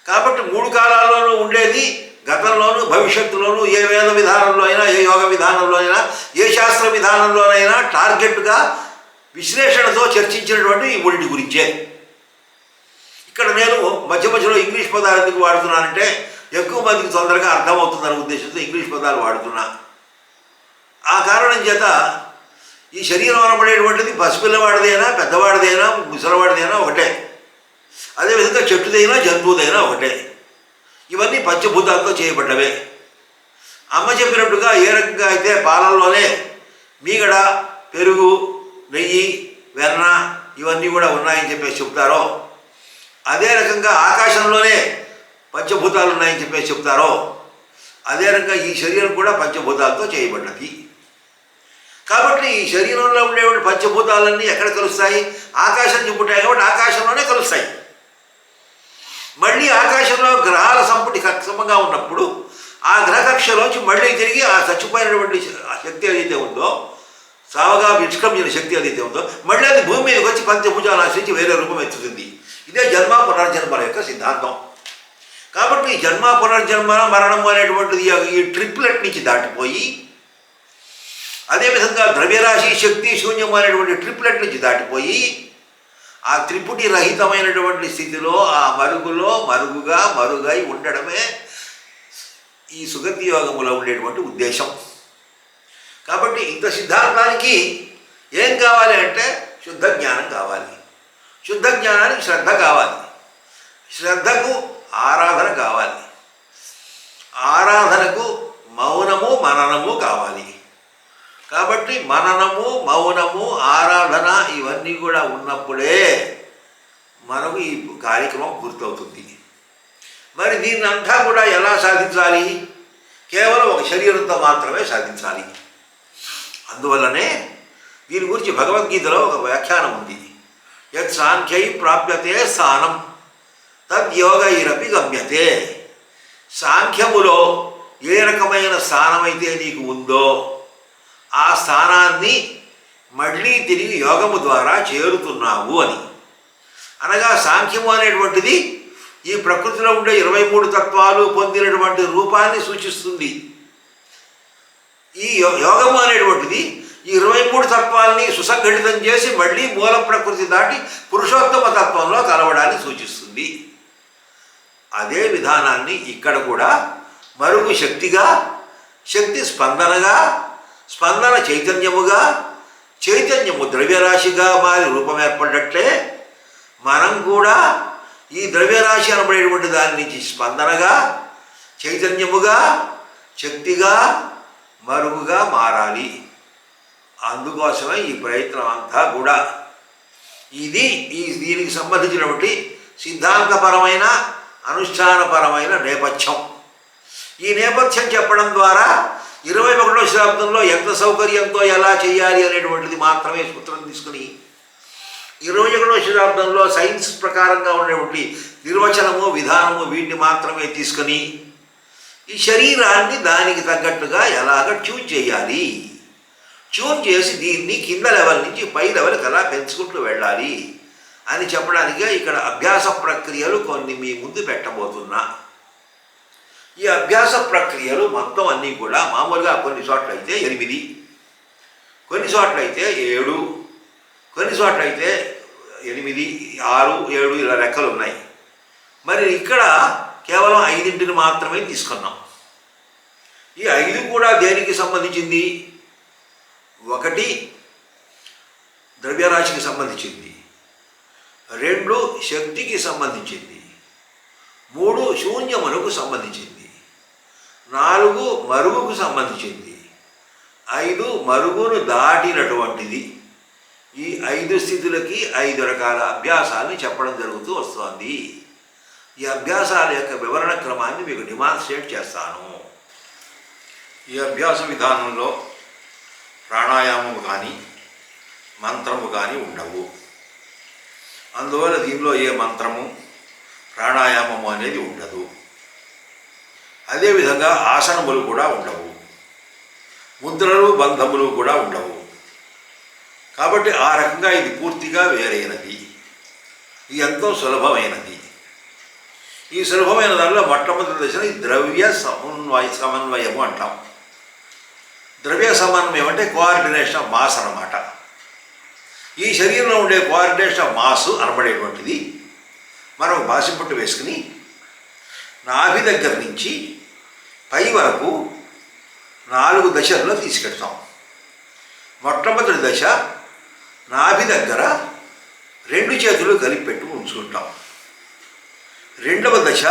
కాబట్టి 3 కాలాల్లోనూ ఉండేది గతంలోనూ భవిష్యత్తులోనూ ఏ వేద విధానంలో అయినా, ఏ యోగ విధానంలో అయినా, ఏ శాస్త్ర విధానంలోనైనా టార్గెట్గా విశ్లేషణతో చర్చించినటువంటి ఈ 3 గురించే. ఇక్కడ నేను మధ్యలో ఇంగ్లీష్ పదాలు ఎందుకు వాడుతున్నానంటే ఎక్కువ మందికి తొందరగా అర్థమవుతుందనే ఉద్దేశంతో ఇంగ్లీష్ పదాలు వాడుతున్నా. ఆ కారణం చేత ఈ శరీరం అనబడేటువంటిది పసిపిల్లవాడిదైనా, పెద్దవాడిదైనా, ముసలివాడిదైనా ఒకటే. అదేవిధంగా చెట్టుదైనా, జంతువుదైనా ఒకటే. ఇవన్నీ పంచభూతాలతో చేయబడ్డవే. అమ్మ చెప్పినట్టుగా ఏ రకంగా అయితే పాలల్లోనే మీగడ, పెరుగు, నెయ్యి, వెన్న ఇవన్నీ కూడా ఉన్నాయని చెప్పేసి చెప్తారో, అదే రకంగా ఆకాశంలోనే పంచభూతాలు ఉన్నాయని చెప్పేసి చెప్తారో, అదే రకంగా ఈ శరీరం కూడా పంచభూతాలతో చేయబడ్డది. కాబట్టి ఈ శరీరంలో ఉండేటువంటి పంచభూతాలన్నీ ఎక్కడ కలుస్తాయి? ఆకాశం చెప్పుంటాయి కాబట్టి ఆకాశంలోనే కలుస్తాయి. మళ్ళీ ఆకాశంలో గ్రహాల సంపుటి కక్షమంగా ఉన్నప్పుడు ఆ గ్రహకక్షలోంచి మళ్ళీ తిరిగి ఆ చచ్చిపోయినటువంటి శక్తి ఏదైతే ఉందో, సావగా నిష్క్రమించిన శక్తి ఏదైతే ఉందో, మళ్ళీ అది భూమి మీదకి వచ్చి పంచభుజాలు ఆశ్రయించి వేరే రూపం ఎత్తుతుంది. ఇదే జన్మ పునర్జన్మల యొక్క సిద్ధాంతం. కాబట్టి ఈ జన్మ పునర్జన్మ మరణము అనేటువంటిది ఈ ట్రిప్లెట్ నుంచి దాటిపోయి, అదేవిధంగా ద్రవ్యరాశి, శక్తి, శూన్యం అనేటువంటి ట్రిప్లెట్ నుంచి దాటిపోయి ఆ త్రిపుటి రహితమైనటువంటి స్థితిలో ఆ మరుగులో మరుగై ఉండడమే ఈ సుగతి యోగములో ఉండేటువంటి ఉద్దేశం. కాబట్టి ఇంత సిద్ధాంతానికి ఏం కావాలి అంటే శుద్ధ జ్ఞానం కావాలి. శుద్ధ జ్ఞానానికి శ్రద్ధ కావాలి. శ్రద్ధకు ఆరాధన కావాలి. ఆరాధనకు మౌనము, మననము కావాలి. కాబట్టి మననము, మౌనము, ఆరాధన ఇవన్నీ కూడా ఉన్నప్పుడే మనకు ఈ కార్యక్రమం పూర్తవుతుంది. మరి దీన్నంతా కూడా ఎలా సాధించాలి? కేవలం ఒక శరీరంతో మాత్రమే సాధించాలి. అందువల్లనే దీని గురించి భగవద్గీతలో ఒక వ్యాఖ్యానం ఉంది. యత్ సాంఖ్యై ప్రాప్యతే స్థానం తద్యోగైరపి గమ్యతే. సాంఖ్యములో ఏ రకమైన స్థానమైతే నీకు ఉందో ఆ స్థానాన్ని మళ్ళీ తిరిగి యోగము ద్వారా చేరుతున్నావు అని. అనగా సాంఖ్యము అనేటువంటిది ఈ ప్రకృతిలో ఉండే 23 తత్వాలు పొందినటువంటి రూపాన్ని సూచిస్తుంది. ఈ యోగము అనేటువంటిది ఈ 23 తత్వాల్ని సుసంఘటితం చేసి మళ్ళీ మూల ప్రకృతి దాటి పురుషోత్తమ తత్వంలో కలవడాన్ని సూచిస్తుంది. అదే విధానాన్ని ఇక్కడ కూడా మరుగు శక్తిగా, శక్తి స్పందనగా, స్పందన చైతన్యముగా, చైతన్యము ద్రవ్యరాశిగా మారి రూపం ఏర్పడ్డట్లే మనం కూడా ఈ ద్రవ్యరాశి అనబడేటువంటి దాని నుంచి స్పందనగా, చైతన్యముగా, శక్తిగా, మరుగుగా మారాలి. అందుకోసమే ఈ ప్రయత్నం అంతా కూడా. ఇది దీనికి సంబంధించినటువంటి సిద్ధాంతపరమైన, అనుష్ఠానపరమైన నేపథ్యం. ఈ నేపథ్యం చెప్పడం ద్వారా 21వ శతాబ్దంలో ఎంత సౌకర్యంతో ఎలా చేయాలి అనేటువంటిది మాత్రమే సూత్రం తీసుకుని 21వ శతాబ్దంలో సైన్స్ ప్రకారంగా ఉండేటువంటి నిర్వచనము, విధానము వీటిని మాత్రమే తీసుకొని ఈ శరీరాన్ని దానికి తగ్గట్టుగా ఎలాగ ట్యూన్ చేయాలి, ట్యూన్ చేసి దీన్ని కింద లెవెల్ నుంచి పై లెవెల్కి ఎలా పెంచుకుంటూ వెళ్ళాలి అని చెప్పడానికే ఇక్కడ అభ్యాస ప్రక్రియలు కొన్ని మీ ముందు పెట్టబోతున్నా. ఈ అభ్యాస ప్రక్రియలు మొత్తం అన్నీ కూడా మామూలుగా కొన్ని చోట్ల అయితే 8, కొన్ని చోట్ల అయితే 7, కొన్ని చోట్ల అయితే 8, 6, 7 ఇలా లెక్కలు ఉన్నాయి. మరి ఇక్కడ కేవలం 5 మాత్రమే తీసుకున్నాం. ఈ 5 కూడా దేనికి సంబంధించింది? 1 ద్రవ్యరాశికి సంబంధించింది, 2 శక్తికి సంబంధించింది, 3 శూన్యమునకు సంబంధించింది, 4 మరుగుకు సంబంధించింది, 5 మరుగును దాటినటువంటిది. ఈ 5 స్థితులకి 5 రకాల అభ్యాసాలని చెప్పడం జరుగుతూ వస్తోంది. ఈ అభ్యాసాల యొక్క వివరణ క్రమాన్ని మీకు డిమాన్స్ట్రేట్ చేస్తాను. ఈ అభ్యాస విధానంలో ప్రాణాయామము కానీ మంత్రము కానీ ఉండవు. అందువల్ల దీనిలో ఏ మంత్రము ప్రాణాయామము అనేది ఉండదు. అదేవిధంగా ఆసనములు కూడా ఉండవు, ముద్రలు బంధములు కూడా ఉండవు. కాబట్టి ఆ రకంగా ఇది పూర్తిగా వేరైనది. ఇది ఎంతో సులభమైనది. ఈ సులభమైన దానిలో మొట్టమొదటి దశని ద్రవ్య సమన్వయము అంటాం. ద్రవ్య సమన్వయం అంటే కోఆర్డినేషన్ ఆఫ్ మాస్ అన్నమాట. ఈ శరీరంలో ఉండే కోఆర్డినేషన్ ఆఫ్ మాస్ అనబడేటువంటిది మనం బాసిపట్టు వేసుకుని నాభి దగ్గర నుంచి పై వరకు 4 దశల్లో తీసుకెళ్తాం. మొట్టమొదటి దశ నాభి దగ్గర 2 చేతులు కలిపి పెట్టి ఉంచుకుంటాం. రెండవ దశ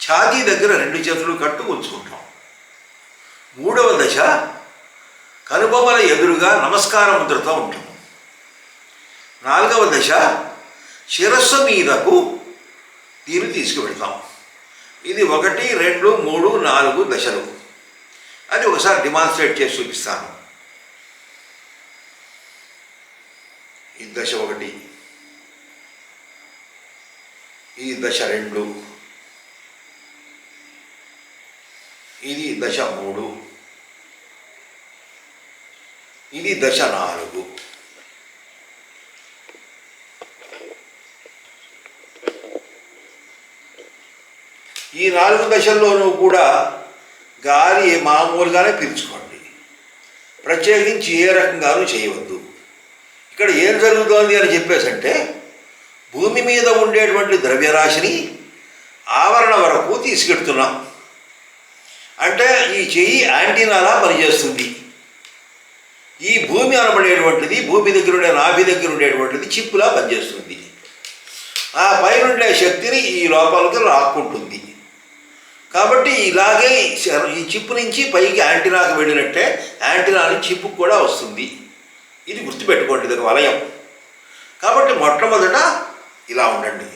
ఛాతీ దగ్గర 2 చేతులు కట్టు ఉంచుకుంటాం. మూడవ దశ కనుబొమ్మల ఎదురుగా నమస్కార ముద్రతో ఉంటాం. 4వ దశ శిరస్సు మీదకు దీన్ని తీసుకువెళ్తాం. ఇది 1, 2, 3, 4 దశలు. అది ఒకసారి డిమాన్స్ట్రేట్ చేసి చూపిస్తాను. ఈ దశ 1, ఈ దశ 2, ఇది దశ 3, ఇది దశ 4. ఈ 4 దశల్లోనూ కూడా గాలి మామూలుగానే పీల్చుకోండి. ప్రత్యేకించి ఏ రకంగానూ చేయవద్దు. ఇక్కడ ఏం జరుగుతోంది అని చెప్పేసంటే భూమి మీద ఉండేటువంటి ద్రవ్యరాశిని ఆవరణ వరకు తీసుకెడుతున్నాం. అంటే ఈ చెయ్యి యాంటీనాలా పనిచేస్తుంది. ఈ భూమి అనబడేటువంటిది భూమి దగ్గర ఉండే నాభి దగ్గర ఉండేటువంటిది చిప్పులా పనిచేస్తుంది. ఆ పైన ఉండే శక్తిని ఈ లోపలికి లాక్కుంటుంది. కాబట్టి ఇలాగే ఈ చిప్పు నుంచి పైకి యాంటీనాకు వెళ్ళినట్టే యాంటీనా నుంచి చిప్పుకు కూడా వస్తుంది. ఇది గుర్తుపెట్టుకోండి, ఇది ఒక వలయం. కాబట్టి మొట్టమొదట ఇలా ఉండండి.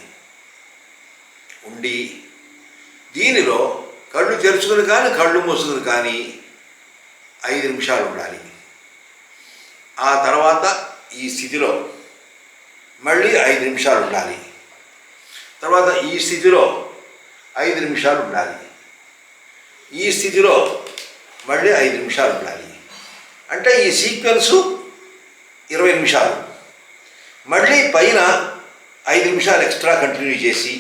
ఉండి దీనిలో కళ్ళు తెరుచుకుని కానీ కళ్ళు మూసుకుని కానీ 5 నిమిషాలు ఉండాలి. ఆ తర్వాత ఈ స్థితిలో మళ్ళీ 5 నిమిషాలు ఉండాలి. తర్వాత ఈ స్థితిలో 5 నిమిషాలు ఉండాలి. ఈ స్థితిలో మళ్ళీ 5 నిమిషాలు ఉండాలి. అంటే ఈ సీక్వెన్సు 20 నిమిషాలు. మళ్ళీ పైన 5 నిమిషాలు ఎక్స్ట్రా కంటిన్యూ చేసి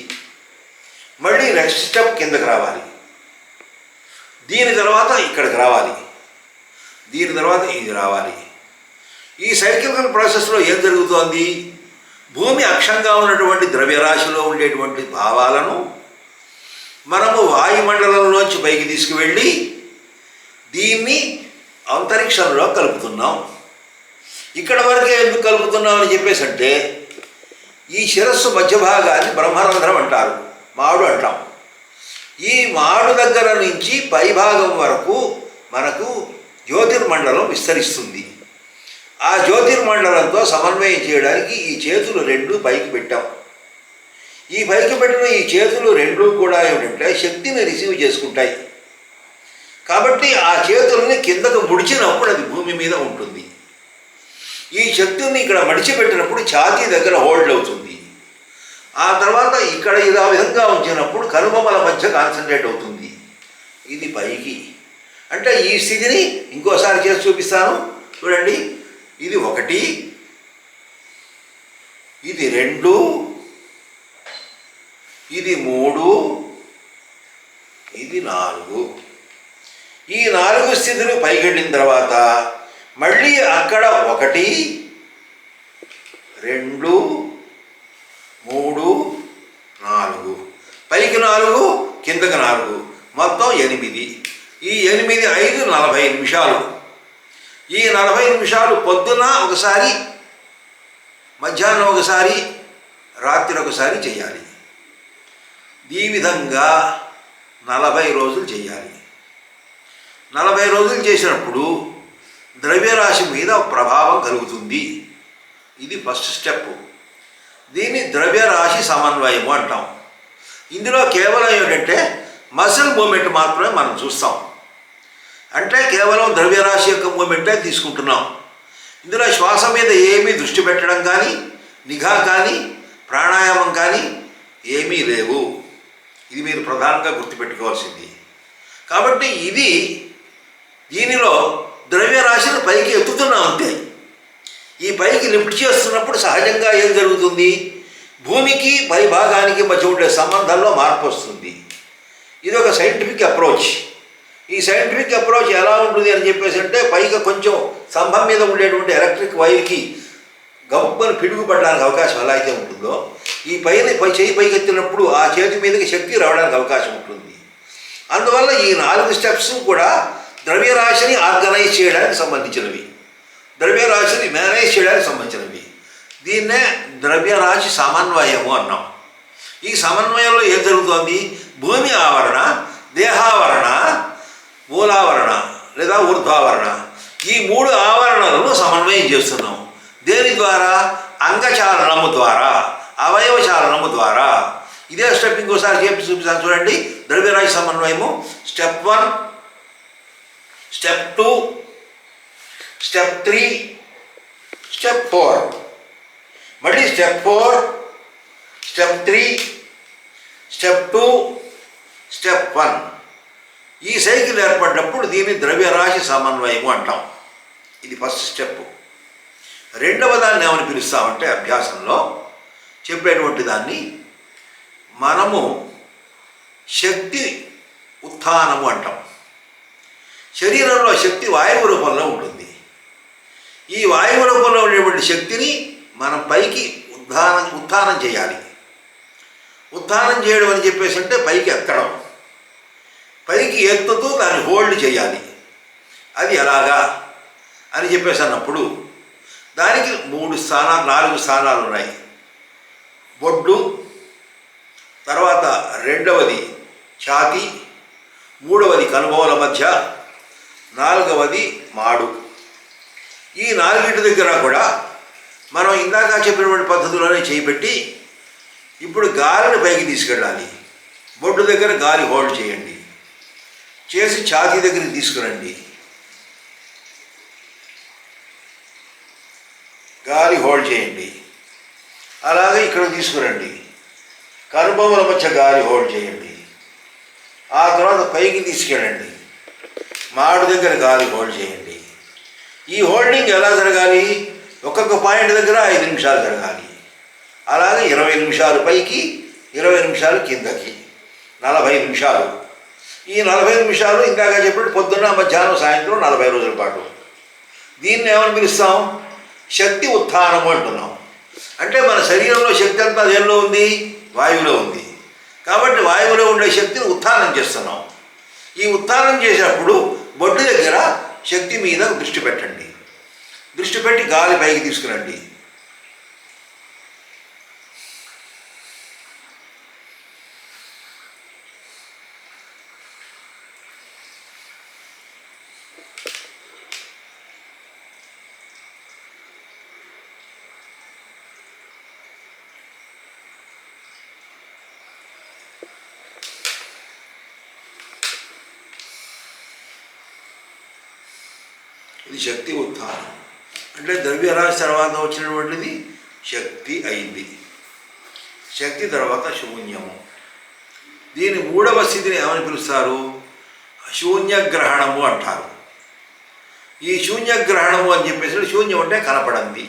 మళ్ళీ నెక్స్ట్ స్టెప్ కిందకి రావాలి. దీని తర్వాత ఇక్కడికి రావాలి. దీని తర్వాత ఇది రావాలి. ఈ సైకిల్ ప్రాసెస్లో ఏం జరుగుతోంది? భూమి అక్షంగా ఉన్నటువంటి ద్రవ్యరాశిలో ఉండేటువంటి భావాలను మనము వాయుమండలంలోంచి పైకి తీసుకువెళ్ళి దీన్ని అంతరిక్షంలో కలుపుతున్నాం. ఇక్కడ వరకే ఎందుకు కలుపుతున్నామని చెప్పేసి అంటే ఈ శిరస్సు మధ్య భాగాన్ని బ్రహ్మరంధ్రం అంటారు, మాడు అంటాం. ఈ మాడు దగ్గర నుంచి పైభాగం వరకు మనకు జ్యోతిర్మండలం విస్తరిస్తుంది. ఆ జ్యోతిర్మండలంతో సమన్వయం చేయడానికి ఈ చేతులు 2 పైకి పెట్టాం. ఈ పైకి పెట్టిన ఈ చేతులు 2 కూడా ఏమిటంటే శక్తిని రిసీవ్ చేసుకుంటాయి. కాబట్టి ఆ చేతుల్ని కిందకు ముడిచినప్పుడు అది భూమి మీద ఉంటుంది. ఈ శక్తిని ఇక్కడ మడిచిపెట్టినప్పుడు ఛాతీ దగ్గర హోల్డ్ అవుతుంది. ఆ తర్వాత ఇక్కడ ఇలా విధంగా ఉంచినప్పుడు కనుబొమ్మల మధ్య కాన్సన్ట్రేట్ అవుతుంది. ఇది పైకి. అంటే ఈ స్థితిని ఇంకోసారి చేసి చూపిస్తాను, చూడండి. ఇది 1, ఇది 2, ఇది 3, ఇది 4. ఈ 4 స్థితులు పైకి వెళ్ళిన తర్వాత మళ్ళీ అక్కడ 1, 2, 3, 4, పైకి 4, కిందకి 4, మొత్తం 8. ఈ 8, 5, 40 నిమిషాలు. ఈ 40 నిమిషాలు పొద్దున ఒకసారి, మధ్యాహ్నం ఒకసారి, రాత్రి ఒకసారి చేయాలి. ఈ విధంగా 40 రోజులు చేయాలి. 40 రోజులు చేసినప్పుడు ద్రవ్యరాశి మీద ప్రభావం కలుగుతుంది. ఇది ఫస్ట్ స్టెప్. దీన్ని ద్రవ్యరాశి సమన్వయము అంటాం. ఇందులో కేవలం ఏంటంటే మసిల్ మూమెంట్ మాత్రమే మనం చూస్తాం. అంటే కేవలం ద్రవ్యరాశి యొక్క మూమెంటే తీసుకుంటున్నాం. ఇందులో శ్వాస మీద ఏమీ దృష్టి పెట్టడం కానీ, నిఘా కానీ, ప్రాణాయామం కానీ ఏమీ లేవు. ఇది మీరు ప్రధానంగా గుర్తుపెట్టుకోవాల్సింది. కాబట్టి దీనిలో ద్రవ్యరాశిని పైకి ఎత్తుతున్నాం అంతే. ఈ పైకి లిఫ్ట్ చేస్తున్నప్పుడు సహజంగా ఏం జరుగుతుంది? భూమికి పైభాగానికి మధ్య ఉండే సంబంధంలో మార్పు వస్తుంది. ఇది ఒక సైంటిఫిక్ అప్రోచ్. ఈ సైంటిఫిక్ అప్రోచ్ ఎలా ఉంటుంది అని చెప్పేసి అంటే, పైగా కొంచెం స్తంభం మీద ఉండేటువంటి ఎలక్ట్రిక్ వైర్కి గబుక్కుని పిడుగుపడడానికి అవకాశం ఎలా అయితే ఉంటుందో, ఈ చేయి పైకి ఎత్తినప్పుడు ఆ చేతి మీదకి శక్తి రావడానికి అవకాశం ఉంటుంది. అందువల్ల ఈ 4 స్టెప్స్ కూడా ద్రవ్యరాశిని ఆర్గనైజ్ చేయడానికి సంబంధించినవి, ద్రవ్యరాశిని మేనేజ్ చేయడానికి సంబంధించినవి. దీన్నే ద్రవ్యరాశి సమన్వయము అన్నాం. ఈ సమన్వయంలో ఏం జరుగుతోంది? భూమి ఆవరణ, దేహావరణ, మూలావరణ లేదా ఊర్ధ్వావరణ, ఈ 3 ఆవరణలను సమన్వయం చేస్తున్నాం. దేని ద్వారా? అంగచాలనము ద్వారా, అవయవ చాలనము ద్వారా. ఇదే స్టెప్ ఇంకోసారి చెప్పి చూపిస్తాను చూడండి. ద్రవ్యరాశి సమన్వయము స్టెప్ 1, స్టెప్ 2, స్టెప్ 3, స్టెప్ 4, మళ్ళీ స్టెప్ 4, స్టెప్ 3, స్టెప్ 2, స్టెప్ 1. ఈ సైకిల్ ఏర్పడినప్పుడు దీన్ని ద్రవ్యరాశి సమన్వయము అంటాం. ఇది ఫస్ట్ స్టెప్. రెండవ దాన్ని ఏమని పిలుస్తామంటే, అభ్యాసంలో చెప్పేటువంటి దాన్ని మనము శక్తి ఉత్థానము అంటాం. శరీరంలో శక్తి వాయువు రూపంలో ఉంటుంది. ఈ వాయువు రూపంలో ఉండేటువంటి శక్తిని మనం పైకి ఉత్థానం చేయాలి. ఉత్థానం చేయడం అని చెప్పేసి అంటే పైకి ఎత్తడం. పైకి ఎత్తుతూ దాన్ని హోల్డ్ చేయాలి. అది ఎలాగా అని చెప్పేసి అన్నప్పుడు దానికి 4 స్థానాలు ఉన్నాయి. బొడ్డు, తర్వాత రెండవది ఛాతీ, మూడవది కనుబొమల మధ్య, 4వది మాడు. ఈ 4 దగ్గర కూడా మనం ఇందాక చెప్పినటువంటి పద్ధతిలోనే చేయబెట్టి ఇప్పుడు గాలిని పైకి తీసుకెళ్ళాలి. బొడ్డు దగ్గర గాలి హోల్డ్ చేయండి, చేసి ఛాతీ దగ్గరికి తీసుకురండి, గాలి హోల్డ్ చేయండి. అలాగే ఇక్కడ తీసుకురండి, కనుబొమల మధ్య గాలి హోల్డ్ చేయండి. ఆ తర్వాత పైకి తీసుకెళ్ళండి, మాడు దగ్గర గాలి హోల్డ్ చేయండి. ఈ హోల్డింగ్ ఎలా జరగాలి? ఒక్కొక్క పాయింట్ దగ్గర 5 నిమిషాలు జరగాలి. అలాగే 20 నిమిషాలు పైకి, 20 నిమిషాలు కిందకి, 40 నిమిషాలు. ఈ 40 నిమిషాలు ఇందాక చెప్పినట్టు పొద్దున్న, మధ్యాహ్నం, సాయంత్రం 40 రోజుల పాటు. దీన్ని ఏమని పిలుస్తాం? శక్తి ఉత్థానము అంటున్నాం. అంటే మన శరీరంలో శక్తి అంతా దేనిలో ఉంది? వాయువులో ఉంది. కాబట్టి వాయువులో ఉండే శక్తిని ఉత్థానం చేస్తున్నాం. ఈ ఉత్థానం చేసినప్పుడు బొడ్డు దగ్గర శక్తి మీద దృష్టి పెట్టండి. దృష్టి పెట్టి గాలి పైకి తీసుకురండి. ఇది శక్తి ఉత్థానం. అంటే ద్రవ్యరాశి తర్వాత వచ్చినటువంటిది శక్తి అయింది. శక్తి తర్వాత శూన్యము. దీని 3వ స్థితిని ఏమని పిలుస్తారు? శూన్యగ్రహణము అంటారు. ఈ శూన్యగ్రహణము అని చెప్పేసి, శూన్యం అంటే కనపడంది.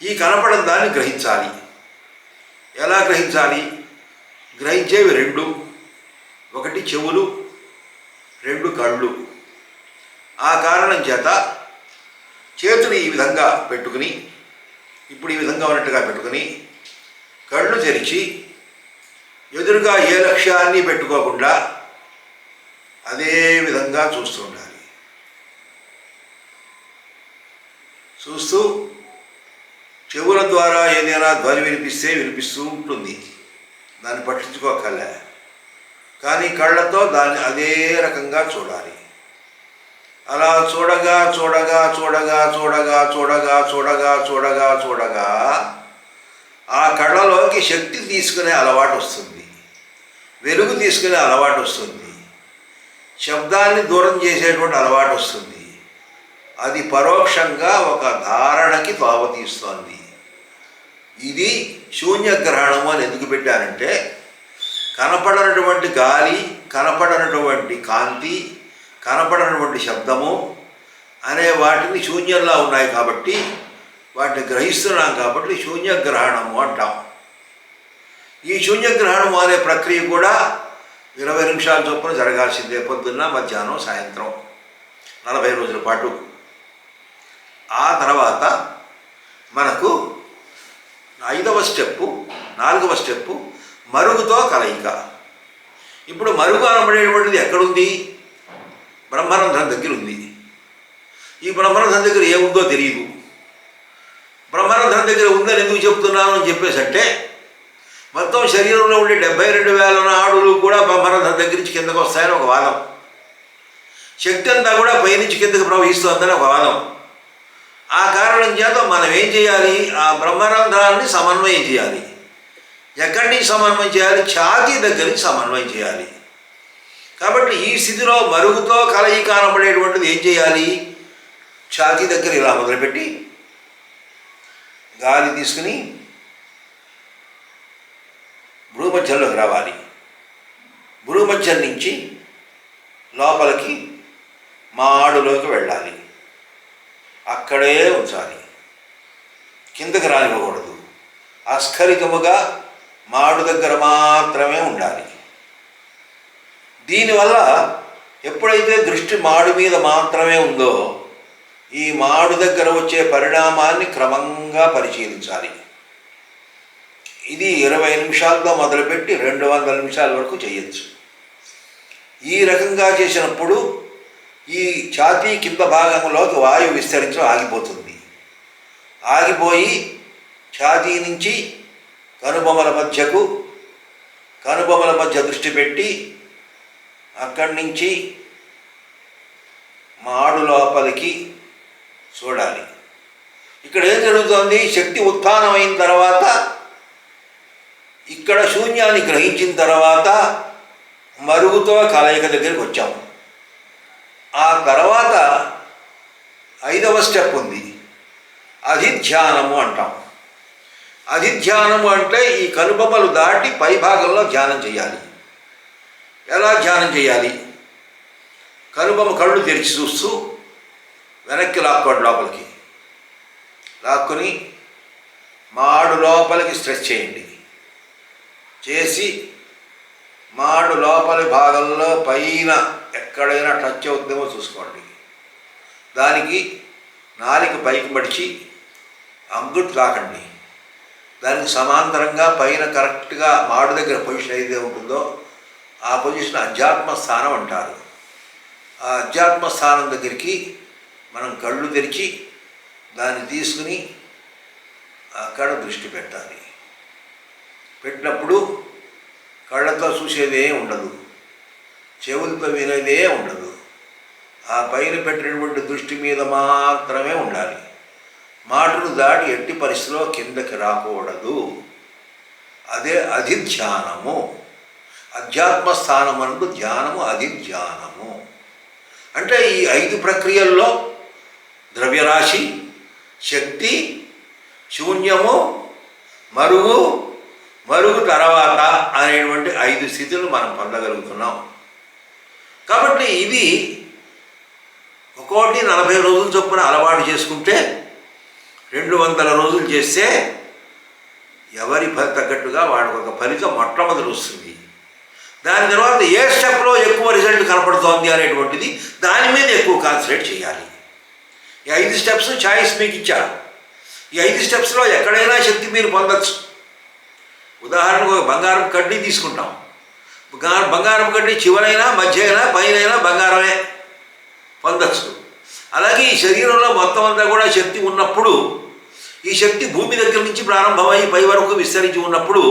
ఈ కనపడని దాన్ని గ్రహించాలి. ఎలా గ్రహించాలి? గ్రహించేవి 2. ఒకటి చెవులు, రెండు కళ్ళు. ఆ కారణం చేత చేతులు ఈ విధంగా పెట్టుకుని, ఇప్పుడు ఈ విధంగా ఉన్నట్టుగా పెట్టుకుని, కళ్ళు తెరిచి ఎదురుగా ఏ లక్ష్యాన్ని పెట్టుకోకుండా అదే విధంగా చూస్తూ ఉండాలి. చూస్తూ చెవుల ద్వారా ఏదైనా ధ్వని వినిపిస్తే వినిపిస్తూ ఉంటుంది, దాన్ని పట్టించుకోకలే. కానీ కళ్ళతో దాన్ని అదే రకంగా చూడాలి. అలా చూడగా చూడగా చూడగా చూడగా చూడగా చూడగా చూడగా చూడగా ఆ కళ్ళలోకి శక్తి తీసుకునే అలవాటు వస్తుంది, వెలుగు తీసుకునే అలవాటు వస్తుంది, శబ్దాన్ని దూరం చేసేటువంటి అలవాటు వస్తుంది. అది పరోక్షంగా ఒక ధారణకి తావతీస్తోంది. ఇది శూన్యగ్రహణము అని ఎందుకు పెట్టారంటే, కనపడనటువంటి గాలి, కనపడనటువంటి కాంతి, కనపడనటువంటి శబ్దము అనే వాటిని శూన్యంలా ఉన్నాయి కాబట్టి వాటిని గ్రహిస్తున్నాం కాబట్టి శూన్యగ్రహణము అంటాం. ఈ శూన్యగ్రహణము అనే ప్రక్రియ కూడా 20 నిమిషాల చొప్పున జరగాల్సిందే, పొద్దున్న, మధ్యాహ్నం, సాయంత్రం, 40 రోజుల పాటు. ఆ తర్వాత మనకు 5వ స్టెప్పు, 4వ స్టెప్పు మరుగుతో కలయిక. ఇప్పుడు మరుగు అనబడేటువంటిది ఎక్కడుంది? బ్రహ్మరంధ్రం దగ్గర ఉంది. ఈ బ్రహ్మరంధ్రం దగ్గర ఏముందో తెలియదు. బ్రహ్మరంధ్రం దగ్గర ఉందని ఎందుకు చెప్తున్నాను అని చెప్పేసి అంటే, మొత్తం శరీరంలో ఉండే 72,000 నాడులు కూడా బ్రహ్మరంధ్రం దగ్గర నుంచి కిందకు వస్తాయని ఒక వాదం. శక్తి అంతా కూడా పైనుంచి కిందకు ప్రవహిస్తుందని ఒక వాదం. ఆ కారణం చేత మనం ఏం చేయాలి? ఆ బ్రహ్మరంధ్రాన్ని సమన్వయం చేయాలి. ఎక్కడి నుంచి సమన్వయం చేయాలి? ఛాతీ దగ్గర నుంచి సమన్వయం చేయాలి. కాబట్టి ఈ స్థితిలో మరుగుతో కలయిక అనబడేటువంటిది ఏం చేయాలి? ఛాతీ దగ్గర ఇలా మొదలుపెట్టి గాలి తీసుకుని భూమధ్యంలోకి రావాలి. భూమధ్యం నుంచి లోపలికి మాడులోకి వెళ్ళాలి. అక్కడే ఉంచాలి, కిందకి రానివ్వకూడదు. అస్ఖలితముగా మాడు దగ్గర మాత్రమే ఉండాలి. దీనివల్ల ఎప్పుడైతే దృష్టి మాడు మీద మాత్రమే ఉందో, ఈ మాడు దగ్గర వచ్చే పరిణామాన్ని క్రమంగా పరిశీలించాలి. ఇది 20 నిమిషాలతో మొదలుపెట్టి 200 నిమిషాల వరకు చేయొచ్చు. ఈ రకంగా చేసినప్పుడు ఈ ఛాతీ కింద భాగంలోకి వాయువు విస్తరించడం ఆగిపోతుంది. ఆగిపోయి ఛాతీ నుంచి కనుబొమల మధ్య దృష్టి పెట్టి అక్కడి నుంచి మాడు లోపలికి చూడాలి. ఇక్కడ ఏం జరుగుతోంది? శక్తి ఉత్థానమైన తర్వాత, ఇక్కడ శూన్యాన్ని గ్రహించిన తర్వాత మరుగుతో కలయిక దగ్గరికి వచ్చాము. ఆ తర్వాత 5వ స్టెప్ ఉంది, అధిధ్యానము అంటాం. అధిధ్యానము అంటే ఈ కనుబొమ్మలు దాటి పై భాగంలో ధ్యానం చేయాలి. ఎలా ధ్యానం చేయాలి? కనుబొమ్మ కళ్ళు తెరిచి చూస్తూ వెనక్కి లాక్కోండి, లోపలికి లాక్కుని మాడు లోపలికి స్ట్రెచ్ చేయండి. చేసి మాడు లోపలి భాగంలో పైన ఎక్కడైనా టచ్ అవుతుందేమో చూసుకోండి. దానికి నాలుక పైకి మడిచి అంగుట్ తాకండి. దానికి సమాంతరంగా పైన కరెక్ట్గా మాడు దగ్గర పొజిషన్ ఏదైతే ఉంటుందో ఆ పొజిషన్ అధ్యాత్మ స్థానం అంటారు. ఆ అధ్యాత్మ స్థానం దగ్గరికి మనం కళ్ళు తెరిచి దాన్ని తీసుకుని అక్కడ దృష్టి పెట్టాలి. పెట్టినప్పుడు కళ్ళతో చూసేదే ఉండదు, చెవులతో వినేదే ఉండదు. ఆ పైన పెట్టినటువంటి దృష్టి మీద మాత్రమే ఉండాలి. మాటను దాటి ఎట్టి పరిస్థితిలో కిందకి రాకూడదు. అదే అధిధ్యానము. అధ్యాత్మ స్థానమందు ధ్యానము అధిధ్యానము. అంటే ఈ 5 ప్రక్రియల్లో ద్రవ్యరాశి, శక్తి, శూన్యము, మరుగు తర్వాత అనేటువంటి 5 స్థితులు మనం పొందగలుగుతున్నాం. కాబట్టి ఇది ఒక్కోటి 40 రోజుల చొప్పున అలవాటు చేసుకుంటే 200 రోజులు చేస్తే ఎవరి తగ్గట్టుగా వాడికి ఒక ఫలితం మొట్టమొదటి వస్తుంది. దాని తర్వాత ఏ స్టెప్లో ఎక్కువ రిజల్ట్ కనపడుతోంది అనేటువంటిది దాని మీద ఎక్కువ కాన్సన్ట్రేట్ చేయాలి. ఈ 5 స్టెప్స్ చాయిస్ మీకు ఇచ్చారు. ఈ 5 స్టెప్స్లో ఎక్కడైనా శక్తి మీరు పొందొచ్చు. ఉదాహరణకు ఒక బంగారం కడ్డీ తీసుకుంటాం. బంగారం కడ్డీ చివరైనా మధ్య అయినా పైనైనా బంగారమే పొందొచ్చు. అలాగే ఈ శరీరంలో మొత్తం అంతా కూడా శక్తి ఉన్నప్పుడు, ఈ శక్తి భూమి దగ్గర నుంచి ప్రారంభమై పై వరకు విస్తరించి ఉన్నప్పుడు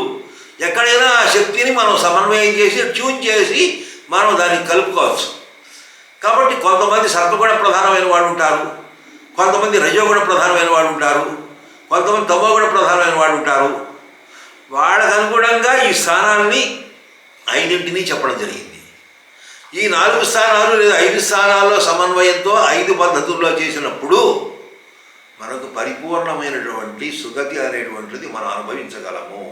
ఎక్కడైనా ఆ శక్తిని మనం సమన్వయం చేసి ట్యూన్ చేసి మనం దాన్ని కలుపుకోవచ్చు. కాబట్టి కొంతమంది సత్వగుణ ప్రధానమైన వాళ్ళు ఉంటారు, కొంతమంది రజోగుణ ప్రధానమైన వాళ్ళు ఉంటారు, కొంతమంది తమోగుణ ప్రధానమైన వాళ్ళు ఉంటారు. వాళ్ళకు అనుగుణంగా ఈ స్థానాన్ని 5 చెప్పడం జరిగింది. ఈ 4 స్థానాలు లేదా 5 స్థానాల్లో సమన్వయంతో 5 పద్ధతుల్లో చేసినప్పుడు మనకు పరిపూర్ణమైనటువంటి సుగతి అనేటువంటిది మనం అనుభవించగలము.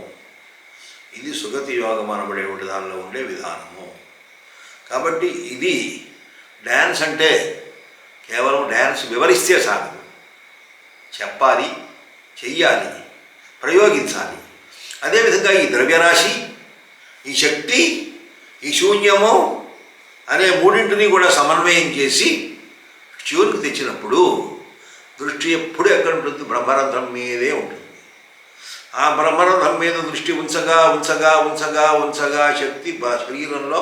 ఇది సుగతి యోగం అనబడేటువంటి దానిలో ఉండే విధానము. కాబట్టి ఇది డ్యాన్స్ అంటే కేవలం డ్యాన్స్ వివరిస్తే సాగదు, చెప్పాలి, చెయ్యాలి, ప్రయోగించాలి. అదేవిధంగా ఈ ద్రవ్యరాశి, ఈ శక్తి, ఈ శూన్యము అనే మూడింటిని కూడా సమన్వయం చేసి ట్యూన్కి తెచ్చినప్పుడు దృష్టి ఎప్పుడు ఎక్కడ ఉంటుంది? బ్రహ్మరంధ్రం మీదే ఉంటుంది. ఆ బ్రహ్మరంధ్రం మీద దృష్టి ఉంచగా ఉంచగా ఉంచగా ఉంచగా శక్తి శరీరంలో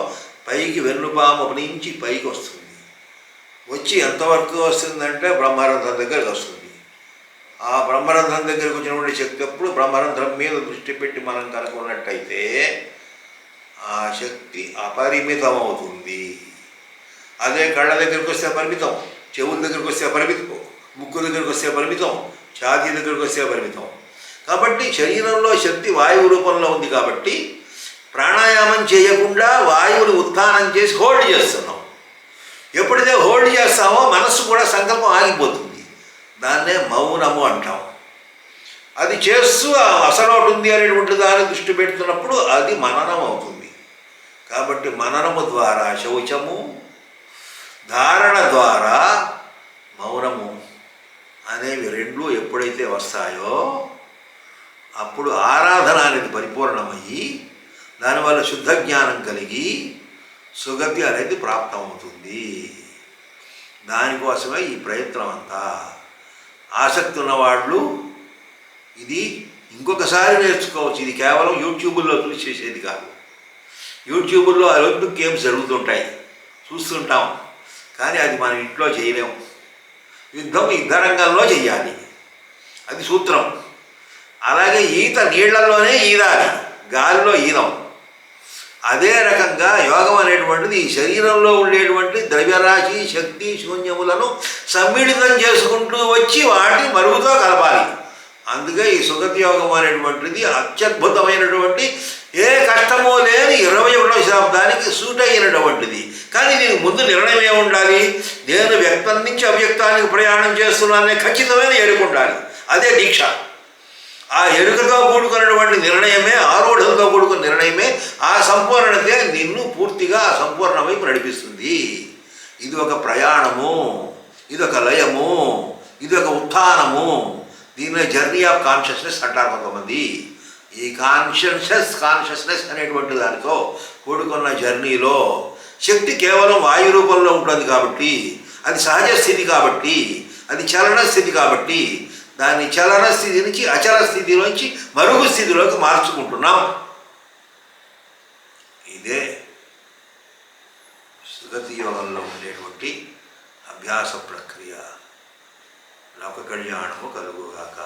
పైకి వెన్నుపాము నుంచి పైకి వస్తుంది. వచ్చి ఎంతవరకు వస్తుందంటే బ్రహ్మరంధ్రం దగ్గరికి వస్తుంది. ఆ బ్రహ్మరంధ్రం దగ్గరికి వచ్చినటువంటి శక్తి ఎప్పుడు బ్రహ్మరంధ్రం మీద దృష్టి పెట్టి మనం కనుక్కున్నట్టయితే ఆ శక్తి అపరిమితం అవుతుంది. అదే కళ్ళ దగ్గరికి వస్తే పరిమితం, చెవుల దగ్గరికి వస్తే పరిమితం, ముక్కు దగ్గరికి వస్తే పరిమితం, ఛాతీ దగ్గరికి వస్తే పరిమితం. కాబట్టి శరీరంలో శక్తి వాయువు రూపంలో ఉంది. కాబట్టి ప్రాణాయామం చేయకుండా వాయువుని ఉత్థానం చేసి హోల్డ్ చేస్తున్నాం. ఎప్పుడైతే హోల్డ్ చేస్తామో మనస్సు కూడా సంకల్పం ఆగిపోతుంది. దాన్నే మౌనము అంటాం. అది చేస్తూ అసలు ఒకటి ఉంది అనేటువంటి దాన్ని దృష్టి పెడుతున్నప్పుడు అది మననం అవుతుంది. కాబట్టి మననము ద్వారా శౌచము, ధారణ ద్వారా మౌనము అనేవి రెండు ఎప్పుడైతే వస్తాయో అప్పుడు ఆరాధన అనేది పరిపూర్ణమయ్యి దానివల్ల శుద్ధ జ్ఞానం కలిగి సుగతి అనేది ప్రాప్తమవుతుంది. దానికోసమే ఈ ప్రయత్నం అంతా. ఆసక్తి ఉన్నవాళ్ళు ఇది ఇంకొకసారి నేర్చుకోవచ్చు. ఇది కేవలం యూట్యూబుల్లో చూసి చేసేది కాదు. యూట్యూబుల్లో ఒలింపిక్ గేమ్స్ జరుగుతుంటాయి, చూస్తుంటాం. కానీ అది మనం ఇంట్లో చేయలేము. యుద్ధం యుద్ధరంగంలో చెయ్యాలి, అది సూత్రం. అలాగే ఈత నీళ్లలోనే ఈదాలి, గాలిలో ఈదం. అదే రకంగా యోగం అనేటువంటిది ఈ శరీరంలో ఉండేటువంటి ద్రవ్యరాశి, శక్తి, శూన్యములను సమ్మిళితం చేసుకుంటూ వచ్చి వాటిని మరుగుతో కలపాలి. అందుకే ఈ సుగతి యోగం అనేటువంటిది అత్యద్భుతమైనటువంటి, ఏ కష్టమో లేని 21వ శతాబ్దానికి సూట్ అయినటువంటిది. కానీ దీనికి ముందు నిర్ణయం ఏముండాలి? నేను వ్యక్తం నుంచి అవ్యక్తానికి ప్రయాణం చేస్తున్నాననే ఖచ్చితమైన ఎరుక ఉండాలి. అదే దీక్ష. ఆ ఎరుకతో కూడుకున్నటువంటి నిర్ణయమే, ఆరూఢంతో కూడుకున్న నిర్ణయమే ఆ సంపూర్ణతే నిన్ను పూర్తిగా ఆ సంపూర్ణ వైపు నడిపిస్తుంది. ఇది ఒక ప్రయాణము, ఇది ఒక లయము, ఇది ఒక ఉత్థానము. దీనిలో జర్నీ ఆఫ్ కాన్షియస్నెస్ అంటారు కొంతమంది. ఈ కాన్షియస్నెస్ అనేటువంటి దానితో కూడుకున్న జర్నీలో శక్తి కేవలం వాయు రూపంలో ఉంటుంది. కాబట్టి అది సహజ స్థితి, కాబట్టి అది చలన స్థితి. కాబట్టి దాన్ని చలన స్థితి నుంచి అచల స్థితిలోంచి మరుగు స్థితిలోకి మార్చుకుంటున్నాం. ఇదే సుగతి యోగంలో ఉండేటువంటి అభ్యాస ప్రక్రియ. లోక కళ్యాణము కలుగుగాక.